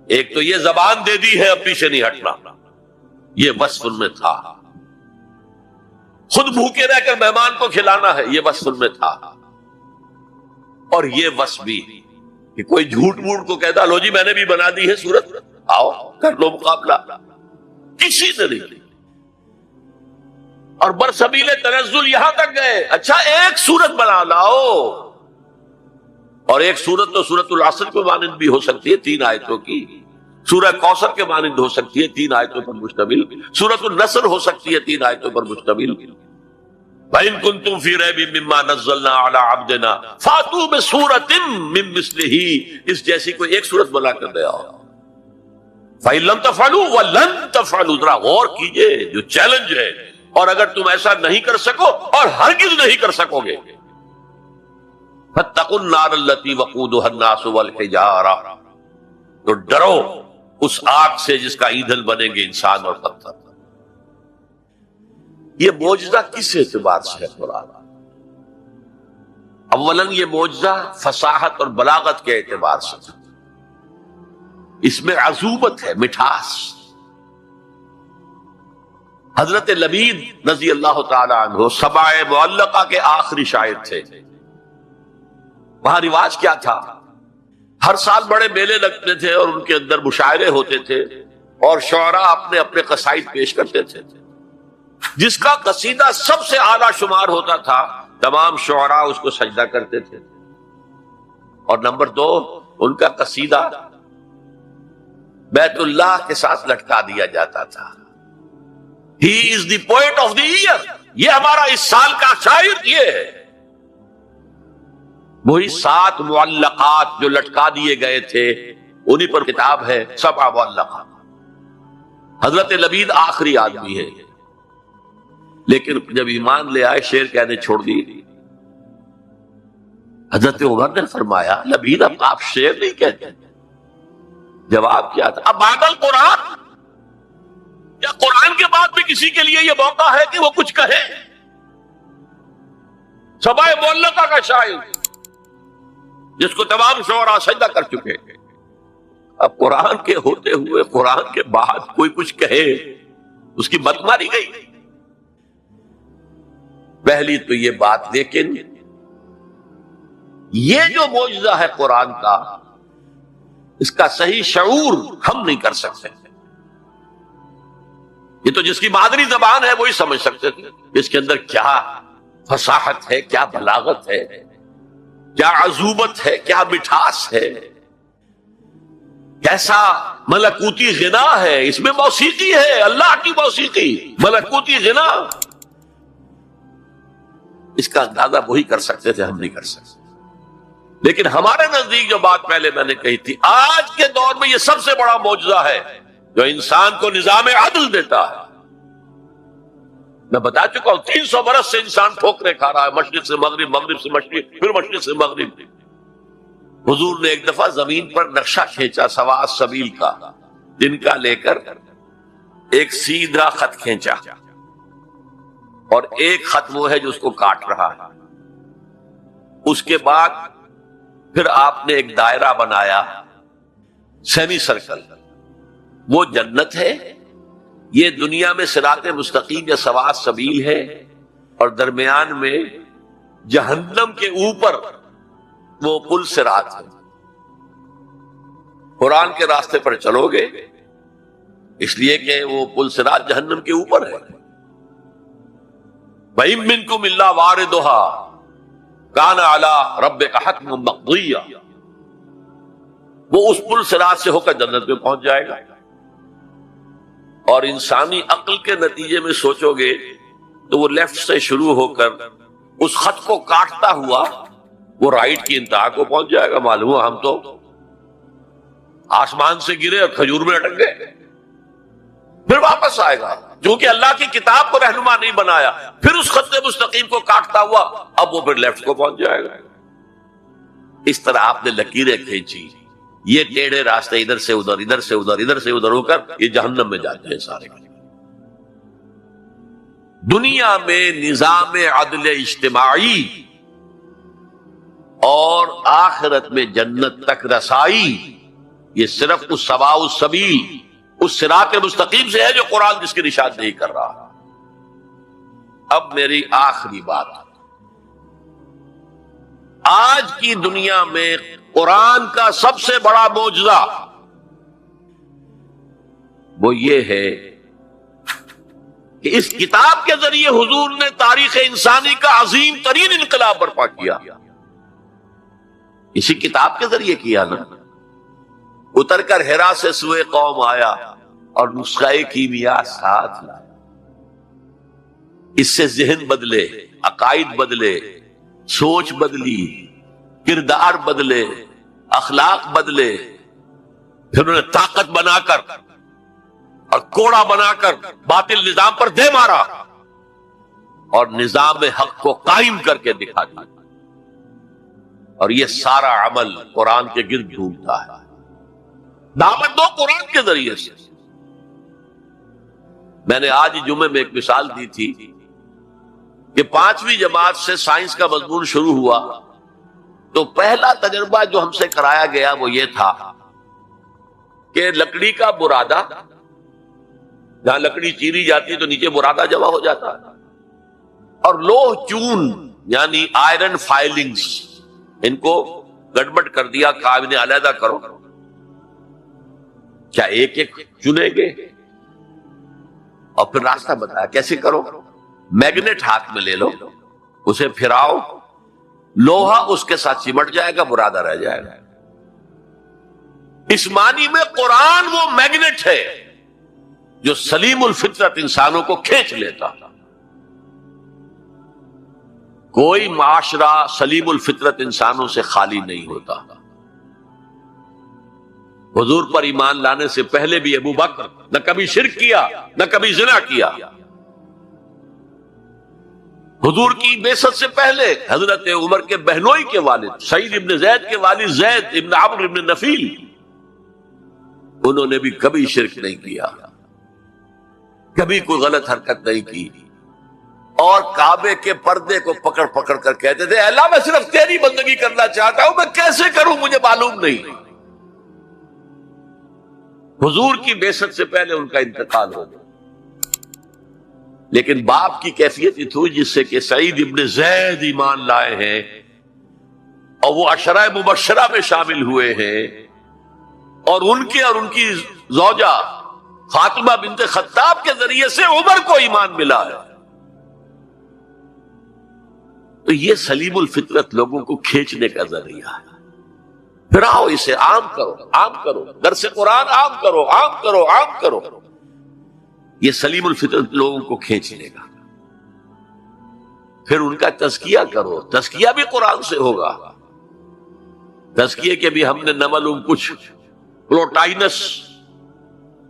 ایک تو یہ زبان دے دی ہے اب پیچھے نہیں ہٹنا، یہ وصف ان میں تھا۔ خود بھوکے رہ کر مہمان کو کھلانا ہے، یہ وصف ان میں تھا۔ اور یہ وصف بھی کہ کوئی جھوٹ موٹ کو کہتا لو جی میں نے بھی بنا دی ہے سورت، آؤ کر لو مقابلہ، کسی نے نہیں۔ اور برسبیل تنزل یہاں تک گئے، اچھا ایک سورت بنا لاؤ، اور ایک سورت تو سورت العصر کے مانند بھی ہو سکتی ہے، 3 آیتوں کی، سورہ کوثر کے مانند ہو سکتی ہے، 3 آیتوں پر مشتمل، سورت النصر ہو سکتی ہے 3 آیتوں پر مشتمل۔ وَإِن كُنتُمْ فِي رَيْبٍ مِّمَّا نَزَّلْنَا عَلَىٰ عَبْدِنَا فَأْتُوا بِسُورَةٍ مِّن مِّثْلِهِ، اس جیسی کوئی ایک سورت بنا کر دے آؤ۔ فَإِن لَّمْ تَفْعَلُوا وَلَن تَفْعَلُوا، ذرا غور کیجئے جو چیلنج ہے، اور اگر تم ایسا نہیں کر سکو اور ہرگز نہیں کر سکو گے، فَاتَّقُوا النَّارَ الَّتِي وَقُودُهَا النَّاسُ وَالْحِجَارَةُ، تو ڈرو اس آگ سے جس کا ایندھن بنیں گے انسان اور پتھر۔ یہ معجزہ کس اعتبار سے ہے قرآن؟ اولاً یہ معجزہ فصاحت اور بلاغت کے اعتبار سے، اس میں عذوبت ہے، مٹھاس۔ حضرت لبید رضی اللہ تعالی عنہ سبع معلقہ کے آخری شاعر تھے۔ وہاں رواج کیا تھا، ہر سال بڑے میلے لگتے تھے اور ان کے اندر مشاعرے ہوتے تھے، اور شعراء اپنے اپنے قصائد پیش کرتے تھے۔ جس کا قصیدہ سب سے اعلیٰ شمار ہوتا تھا تمام شعراء اس کو سجدہ کرتے تھے، اور نمبر 2 ان کا قصیدہ بیت اللہ کے ساتھ لٹکا دیا جاتا تھا۔ He is the poet of the year، یہ ہمارا اس سال کا شاعر یہ ہے۔ وہی 7 معلقات جو لٹکا دیے گئے تھے، انہی پر کتاب ہے 7 معلقات۔ حضرت لبید آخری آدمی ہے، لیکن جب ایمان لے آئے شعر کہنے چھوڑ دی۔ حضرت عمر نے فرمایا لبید اب آپ شعر نہیں کہتے، جواب کیا تھا، اب بعد القرآن، یا قرآن کے بعد بھی کسی کے لیے یہ موقع ہے کہ وہ کچھ کہے؟ سبع معلقہ کا شاعر جس کو تمام شعراء سجدہ کر چکے، اب قرآن کے ہوتے ہوئے قرآن کے بعد کوئی کچھ کہے، اس کی مت ماری گئی۔ پہلی تو یہ بات، لیکن یہ جو معجزہ ہے قرآن کا، اس کا صحیح شعور ہم نہیں کر سکتے۔ یہ تو جس کی مادری زبان ہے وہی سمجھ سکتے تھے اس کے اندر کیا فصاحت ہے، کیا بلاغت ہے، کیا عذوبت ہے، کیا مٹھاس ہے، کیسا ملکوتی غنا ہے، اس میں موسیقی ہے، اللہ کی موسیقی، ملکوتی غنا۔ اس کا اندازہ وہی کر سکتے تھے، ہم نہیں کر سکتے۔ لیکن ہمارے نزدیک جو بات پہلے میں نے کہی تھی، آج کے دور میں یہ سب سے بڑا معجزہ ہے جو انسان کو نظام عدل دیتا ہے۔ میں بتا چکا ہوں 300 برس سے انسان ٹھوکریں کھا رہا ہے، مشرق سے مغرب، مغرب سے مشرق، پھر مشرق سے مغرب۔ حضور نے ایک دفعہ زمین پر نقشہ کھینچا سوا سبیل کا، جن کا لے کر ایک سیدھا خط کھینچا، اور ایک خط وہ ہے جو اس کو کاٹ رہا ہے۔ اس کے بعد پھر آپ نے ایک دائرہ بنایا سیمی سرکل، وہ جنت ہے، یہ دنیا میں صراط مستقیم یا سواء سبیل ہے، اور درمیان میں جہنم کے اوپر وہ پل صراط ہے۔ قرآن کے راستے پر چلو گے اس لیے کہ وہ پل صراط جہنم کے اوپر ہے۔ وَإِن مِّنكُمْ إِلَّا وَارِدُهَا كَانَ عَلَىٰ رَبِّكَ حَتْمًا مَقْضِيًّا، وہ اس پل صراط سے ہو کر جنت میں پہنچ جائے گا۔ اور انسانی عقل کے نتیجے میں سوچو گے تو وہ لیفٹ سے شروع ہو کر اس خط کو کاٹتا ہوا وہ رائٹ کی انتہا کو پہنچ جائے گا۔ معلوم ہوا ہم تو آسمان سے گرے اور کھجور میں اٹک گئے، پھر واپس آئے گا، کیونکہ اللہ کی کتاب کو رہنما نہیں بنایا، پھر اس خط مستقیم کو کاٹتا ہوا اب وہ پھر لیفٹ کو پہنچ جائے گا۔ اس طرح آپ نے لکیریں کھینچی، یہ ٹیڑھے راستے ادھر سے ادھر، ادھر سے ادھر، ادھر سے ادھر ہو کر یہ جہنم میں جاتے ہیں سارے۔ دنیا میں نظام عدل اجتماعی اور آخرت میں جنت تک رسائی، یہ صرف اس سواء السبیل، اس صراط مستقیم سے ہے جو قرآن جس کی نشاندہی کر رہا۔ اب میری آخری بات، آج کی دنیا میں قرآن کا سب سے بڑا معجزہ وہ یہ ہے کہ اس کتاب کے ذریعے حضور نے تاریخ انسانی کا عظیم ترین انقلاب برپا کیا۔ اسی کتاب کے ذریعے کیا نا، اتر کر ہرا سے سوئے قوم آیا اور نسخہ کیمیا ساتھ لایا۔ اس سے ذہن بدلے، عقائد بدلے، سوچ بدلی، کردار بدلے، اخلاق بدلے، پھر انہوں نے طاقت بنا کر اور کوڑا بنا کر باطل نظام پر دے مارا اور نظام حق کو قائم کر کے دکھا دیا۔ اور یہ سارا عمل قرآن کے گرد گھومتا ہے۔ دعوت دو قرآن کے ذریعے سے۔ میں نے آج جمعے میں ایک مثال دی تھی کہ 5ویں جماعت سے سائنس کا مضمون شروع ہوا تو پہلا تجربہ جو ہم سے کرایا گیا وہ یہ تھا کہ لکڑی کا برادہ، جہاں لکڑی چیری جاتی تو نیچے برادہ جمع ہو جاتا، اور لوہ چون یعنی آئرن فائلنگز، ان کو گڑبڑ کر دیا، کہا انہیں علیحدہ کرو۔ کیا ایک ایک چنیں گے؟ اور پھر راستہ بتایا کیسے کرو۔ میگنیٹ ہاتھ میں لے لو، اسے پھراؤ، لوہا اس کے ساتھ چمٹ جائے گا، برادہ رہ جائے گا۔ اس معنی میں قرآن وہ میگنیٹ ہے جو سلیم الفطرت انسانوں کو کھینچ لیتا۔ کوئی معاشرہ سلیم الفطرت انسانوں سے خالی نہیں ہوتا۔ حضور پر ایمان لانے سے پہلے بھی ابو بکر نہ کبھی شرک کیا، نہ کبھی زنا کیا۔ حضور کی بعثت سے پہلے حضرت عمر کے بہنوئی کے والد سعید ابن زید کے والد زید ابن عمرو ابن نفیل، انہوں نے بھی کبھی شرک نہیں کیا، کبھی کوئی غلط حرکت نہیں کی، اور کعبے کے پردے کو پکڑ پکڑ کر کہتے تھے، اے اللہ میں صرف تیری بندگی کرنا چاہتا ہوں، میں کیسے کروں مجھے معلوم نہیں۔ حضور کی بعثت سے پہلے ان کا انتقال ہو گیا، لیکن باپ کی کیفیت یہ تھی جس سے کہ سعید ابن زید ایمان لائے ہیں اور وہ عشرہ مبشرہ میں شامل ہوئے ہیں، اور ان کی زوجہ فاطمہ بنت خطاب کے ذریعے سے عمر کو ایمان ملا ہے۔ تو یہ سلیم الفطرت لوگوں کو کھینچنے کا ذریعہ ہے۔ پھر آؤ اسے عام کرو، عام کرو، درس قرآن عام کرو، عام کرو، عام کرو۔ یہ سلیم الفطرت لوگوں کو کھینچ لے گا۔ پھر ان کا تزکیہ کرو، تزکیہ بھی قرآن سے ہوگا۔ تزکیے کے بھی ہم نے نہ معلوم کچھ پلوٹائنس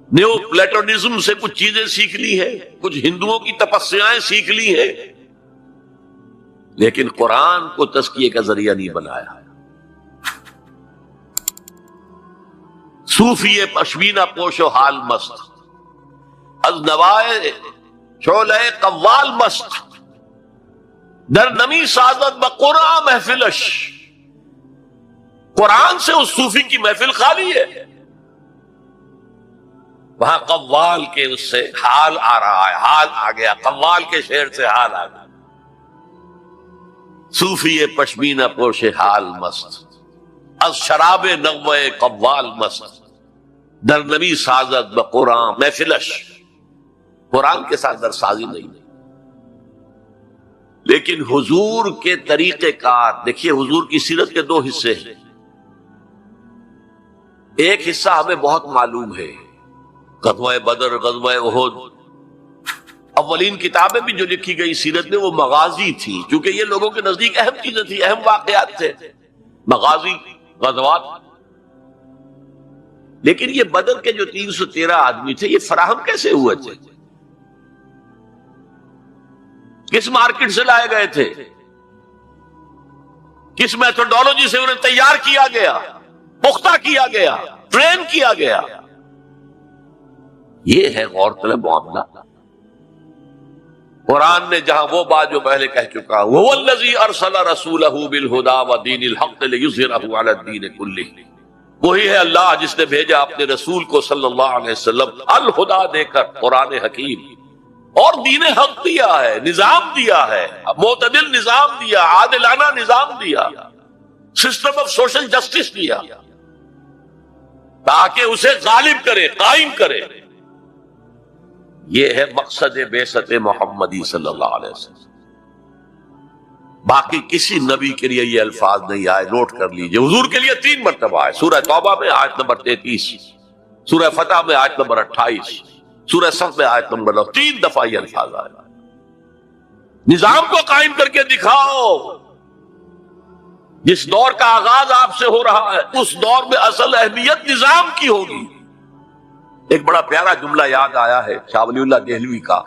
نیو پلیٹونزم سے کچھ چیزیں سیکھ لی ہیں، کچھ ہندوؤں کی تپسیائیں سیکھ لی ہیں، لیکن قرآن کو تزکیے کا ذریعہ نہیں بنایا۔ صوفی پشمینہ پوش و حال مست، از نوائے شعلہ قوال مست، در نمی سازد بقرآن محفلش۔ قرآن سے اس صوفی کی محفل خالی ہے، وہاں قوال کے اس سے حال آ رہا ہے، حال آ گیا، قوال کے شعر سے حال آ گیا۔ صوفی پشمینہ پوش حال مست، از شراب نغمہ قوال مست، در نبی سازد بقرآن محفلش، قرآن کے ساتھ در سازی نہیں۔ لیکن حضور کے طریقہ کار دیکھیے، حضور کی سیرت کے دو حصے ہیں۔ ایک حصہ ہمیں بہت معلوم ہے، غزوہ بدر، غزوہ احد، اولین کتابیں بھی جو لکھی گئی سیرت میں وہ مغازی تھی، کیونکہ یہ لوگوں کے نزدیک اہم چیزیں تھی، اہم واقعات تھے، مغازی، غزوات۔ لیکن یہ بدر کے جو 313 آدمی تھے، یہ فراہم کیسے ہوئے تھے؟ کس مارکیٹ سے لائے گئے تھے؟ کس میتھڈولوجی سے انہیں تیار کیا گیا، پختہ کیا گیا، ٹرین کیا گیا؟ یہ ہے غور طلب معاملہ۔ قرآن نے جہاں وہ بات جو پہلے کہہ چکا، وہ الذی ارسل رسولہ بالہدی ودین الحق لیظہرہ علی الدین کلہ، وہی ہے اللہ جس نے بھیجا اپنے رسول کو صلی اللہ علیہ وسلم الہدا دے کر، قرآن حکیم، اور دین حق دیا ہے، نظام دیا ہے، معتدل نظام دیا، عادلانہ نظام دیا، سسٹم آف سوشل جسٹس دیا، تاکہ اسے غالب کرے، قائم کرے۔ یہ ہے مقصد بعثت محمدی صلی اللہ علیہ وسلم۔ باقی کسی نبی کے لیے یہ الفاظ نہیں آئے، نوٹ کر لیجئے۔ حضور کے لیے 3 مرتبہ آئے، سورہ توبہ میں آیت نمبر 33، سورہ فتح میں آیت نمبر 28، سورہ صف میں آیت نمبر 9، 3 دفعہ یہ الفاظ آئے۔ نظام کو قائم کر کے دکھاؤ۔ جس دور کا آغاز آپ سے ہو رہا ہے، اس دور میں اصل اہمیت نظام کی ہوگی۔ ایک بڑا پیارا جملہ یاد آیا ہے شاہ ولی اللہ دہلوی کا،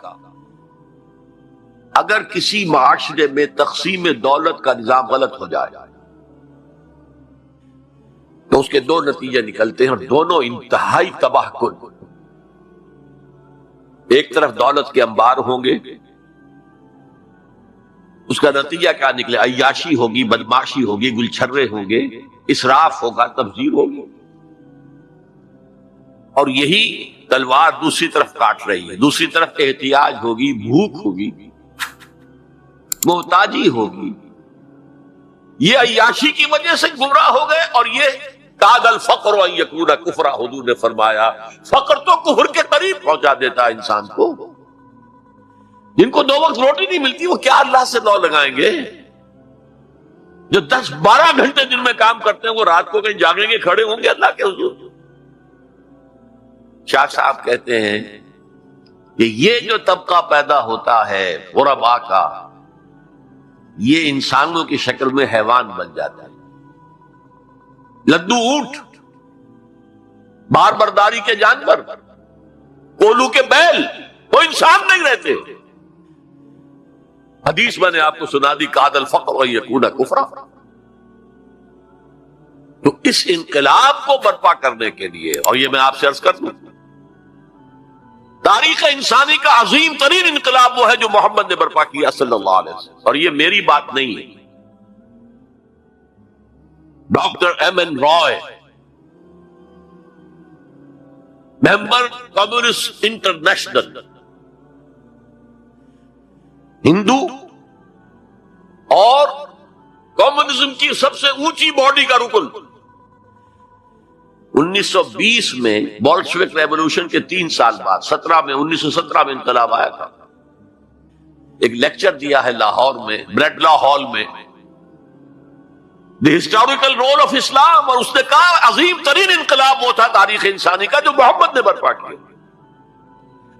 اگر کسی معاشرے میں تقسیم دولت کا نظام غلط ہو جائے تو اس کے 2 نتیجے نکلتے ہیں، اور دونوں انتہائی تباہ کن۔ ایک طرف دولت کے انبار ہوں گے، اس کا نتیجہ کیا نکلے؟ عیاشی ہوگی، بدماشی ہوگی، گلچھرے ہوں گے، اسراف ہوگا، تبذیر ہوگی۔ اور یہی تلوار دوسری طرف کاٹ رہی ہے، دوسری طرف احتیاج ہوگی، بھوک ہوگی، محتاجی ہوگی۔ یہ عیاشی کی وجہ سے گمراہ ہو گئے، اور یہ کاد الفقر ان یکون کفرا، حضور نے فرمایا فقر تو کفر کے قریب پہنچا دیتا ہے انسان کو۔ جن کو 2 وقت روٹی نہیں ملتی، وہ کیا اللہ سے لو لگائیں گے؟ جو 10-12 گھنٹے دن میں کام کرتے ہیں، وہ رات کو کہیں جاگیں گے، کھڑے ہوں گے اللہ کے حضور؟ شاہ صاحب کہتے ہیں کہ یہ جو طبقہ پیدا ہوتا ہے غربا کا، یہ انسانوں کی شکل میں حیوان بن جاتا ہے، لدو اونٹ، بار برداری کے جانور، کولو کے بیل، وہ انسان نہیں رہتے۔ حدیث میں نے آپ کو سنا دی، کاد الفقر ان یکون کفرا۔ تو اس انقلاب کو برپا کرنے کے لیے، اور یہ میں آپ سے عرض کر دوں، تاریخ انسانی کا عظیم ترین انقلاب وہ ہے جو محمد نے برپا کیا صلی اللہ علیہ وسلم، اور یہ میری بات نہیں ہے۔ Doctor M.N. رائے، ممبر کمیونسٹ انٹرنیشنل، ہندو اور کمیونزم کی سب سے اونچی باڈی کا رکن، 1920 میں بولشوک ریولوشن کے 3 سال بعد 1917 میں انقلاب آیا تھا، ایک لیکچر دیا ہے لاہور میں، بریڈ لا ہال میں، دی ہسٹوریکل رول آف اسلام، اور اس نے کہا عظیم ترین انقلاب وہ تھا تاریخ انسانی کا جو محمد نے برپا کیا،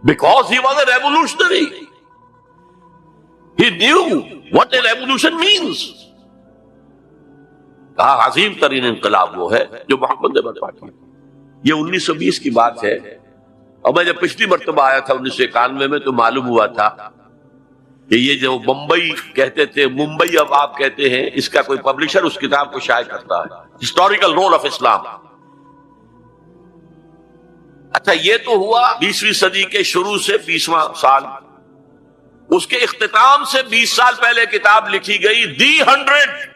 because he was a revolutionary, he knew what a revolution means. کہا عظیم ترین انقلاب وہ ہے جو محمد نے برپا کیا۔ یہ 1920 کی بات ہے، اور میں جب پچھلی مرتبہ آیا تھا 1991 میں تو معلوم ہوا تھا کہ یہ جو بمبئی کہتے تھے، ممبئی اب آپ کہتے ہیں، اس کا کوئی پبلشر اس کتاب کو شائع کرتا ہے، ہسٹوریکل رول آف اسلام۔ اچھا، یہ تو ہوا 20ویں صدی کے شروع سے 20واں سال، اس کے اختتام سے 20 سال پہلے کتاب لکھی گئی دی 100